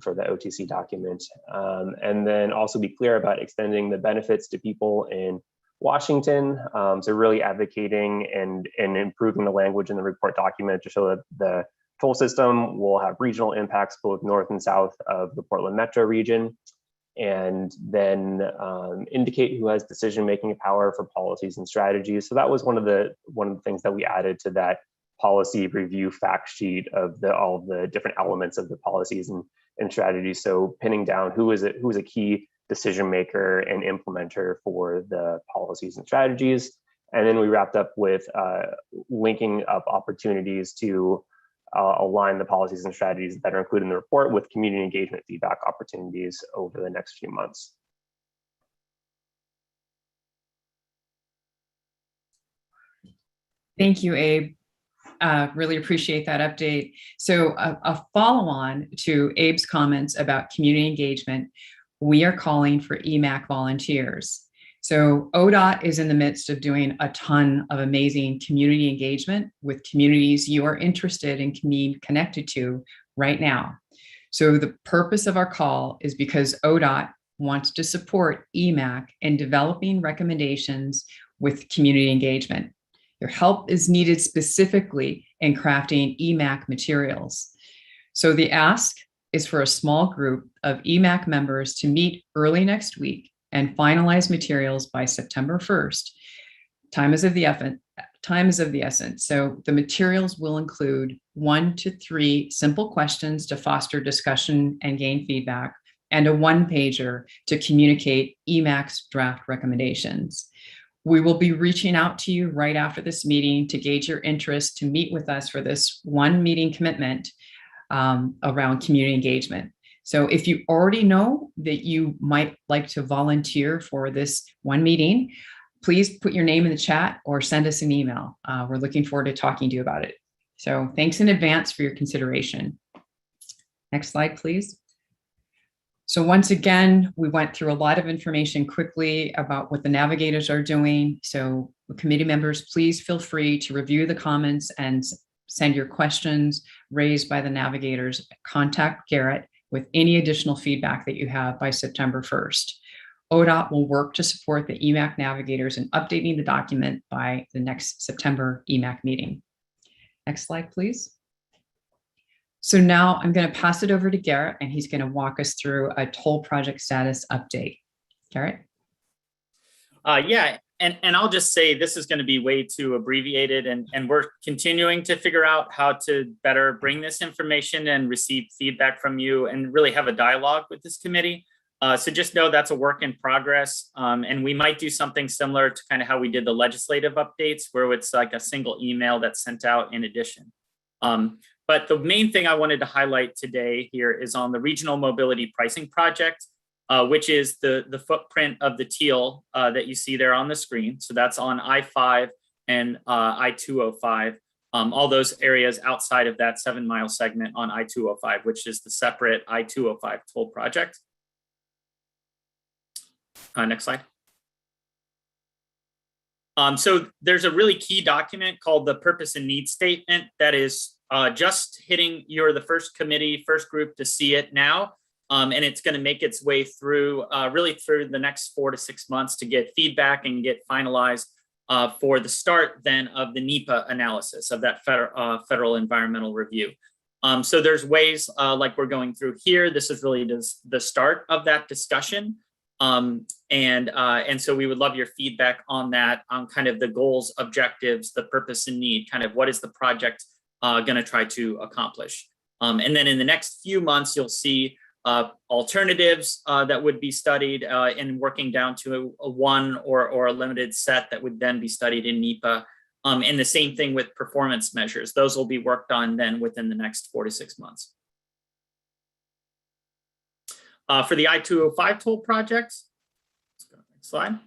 for the OTC document. And then also be clear about extending the benefits to people in Washington, so really advocating and improving the language in the report document to show that the toll system will have regional impacts both north and south of the Portland metro region, and then indicate who has decision-making power for policies and strategies. So that was one of the things that we added to that policy review fact sheet of all the different elements of the policies and strategies. So pinning down who is a key decision maker and implementer for the policies and strategies. And then we wrapped up with linking up opportunities to align the policies and strategies that are included in the report with community engagement feedback opportunities over the next few months. Thank you, Abe. Really appreciate that update. So a follow-on to Abe's comments about community engagement, we are calling for Emac volunteers. So ODOT is in the midst of doing a ton of amazing community engagement with communities you are interested in being connected to right now. So the purpose of our call is because ODOT wants to support Emac in developing recommendations with community engagement. Your help is needed specifically in crafting Emac materials. So the ask is for a small group of Emac members to meet early next week and finalize materials by September 1st. Time is of the essence. So the materials will include 1 to 3 simple questions to foster discussion and gain feedback, and a 1-pager to communicate Emac's draft recommendations. We will be reaching out to you right after this meeting to gauge your interest to meet with us for this 1 meeting commitment around community engagement. So if you already know that you might like to volunteer for this 1 meeting, please put your name in the chat or send us an email. We're looking forward to talking to you about it. So thanks in advance for your consideration. Next slide, please. So once again, we went through a lot of information quickly about what the Navigators are doing. So committee members, please feel free to review the comments and send your questions raised by the Navigators. Contact Garrett with any additional feedback that you have by September 1st. ODOT will work to support the Emac Navigators in updating the document by the next September Emac meeting. Next slide, please. So now I'm going to pass it over to Garrett, and he's going to walk us through a toll project status update. Garrett? Yeah, and I'll just say this is going to be way too abbreviated, and we're continuing to figure out how to better bring this information and receive feedback from you and really have a dialogue with this committee. So just know that's a work in progress, and we might do something similar to kind of how we did the legislative updates, where it's like a single email that's sent out in addition. But the main thing I wanted to highlight today here is on the Regional Mobility Pricing Project, which is the footprint of the teal that you see there on the screen. So that's on I-5 and I-205, all those areas outside of that 7-mile segment on I-205, which is the separate I-205 toll project. Next slide. So there's a really key document called the Purpose and Need Statement that is just hitting, you're the first group to see it now. And it's going to make its way through really through the next 4 to 6 months to get feedback and get finalized for the start then of the NEPA analysis of that federal environmental review. So there's ways like we're going through here. This is really the start of that discussion. And so we would love your feedback on that, on kind of the goals, objectives, the purpose and need, kind of what is the project going to try to accomplish. And then in the next few months, you'll see alternatives that would be studied and working down to a one or a limited set that would then be studied in NEPA. And the same thing with performance measures. Those will be worked on then within the next 4 to 6 months. For the I-205 toll project, let's go next slide.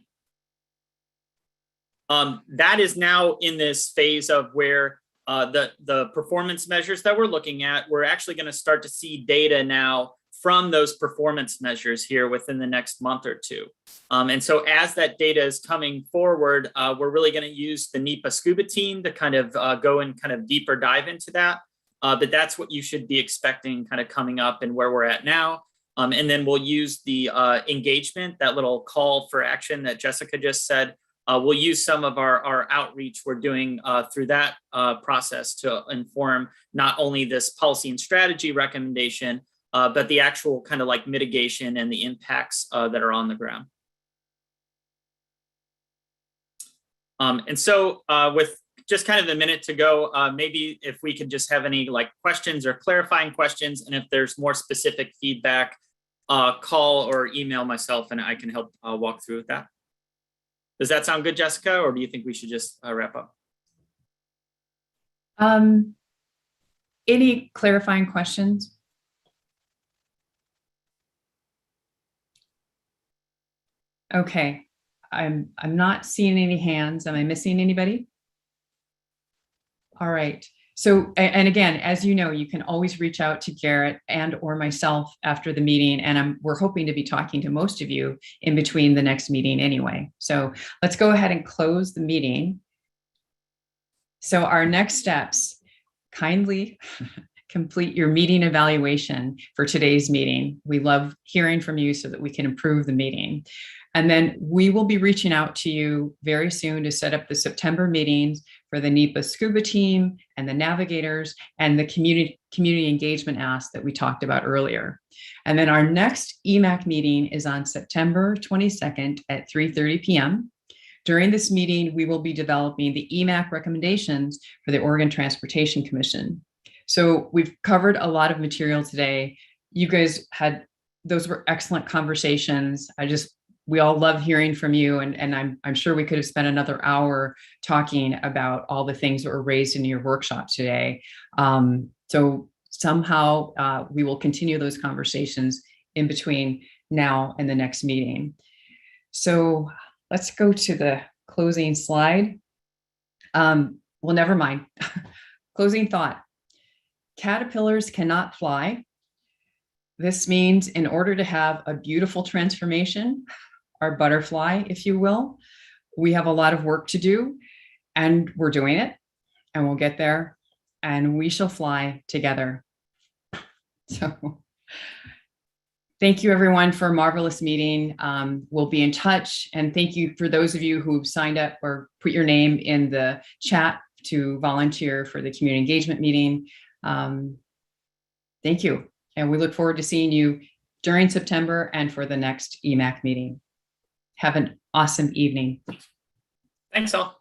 That is now in this phase of where the performance measures that we're looking at, we're actually going to start to see data now from those performance measures here within the next month or two. And so as that data is coming forward, we're really going to use the NEPA Scuba team to kind of go and kind of deeper dive into that. But that's what you should be expecting kind of coming up and where we're at now. And then we'll use the engagement, that little call for action that Jessica just said. We'll use some of our outreach we're doing through that process to inform not only this policy and strategy recommendation, but the actual kind of like mitigation and the impacts that are on the ground. And so with just kind of a minute to go, maybe if we could just have any like questions or clarifying questions, and if there's more specific feedback, call or email myself and I can help walk through with that. Does that sound good, Jessica, or do you think we should just wrap up? Any clarifying questions? Okay, I'm not seeing any hands. Am I missing anybody? All right. So, and again, as you know, you can always reach out to Garrett and or myself after the meeting, and we're hoping to be talking to most of you in between the next meeting anyway. So let's go ahead and close the meeting. So our next steps, kindly complete your meeting evaluation for today's meeting. We love hearing from you so that we can improve the meeting. And then we will be reaching out to you very soon to set up the September meetings for the NEPA scuba team and the Navigators and the community engagement ask that we talked about earlier. And then our next Emac meeting is on September 22nd at 3:30 p.m. During this meeting, we will be developing the Emac recommendations for the Oregon Transportation Commission. So we've covered a lot of material today. You guys those were excellent conversations. We all love hearing from you, and I'm sure we could have spent another hour talking about all the things that were raised in your workshop today. So somehow we will continue those conversations in between now and the next meeting. So let's go to the closing slide. Well, never mind. Closing thought. Caterpillars cannot fly. This means in order to have a beautiful transformation, our butterfly, if you will, we have a lot of work to do, and we're doing it, and we'll get there, and we shall fly together. So thank you everyone for a marvelous meeting. We'll be in touch, and thank you for those of you who've signed up or put your name in the chat to volunteer for the community engagement meeting. Thank you. And we look forward to seeing you during September and for the next Emac meeting. Have an awesome evening. Thanks all.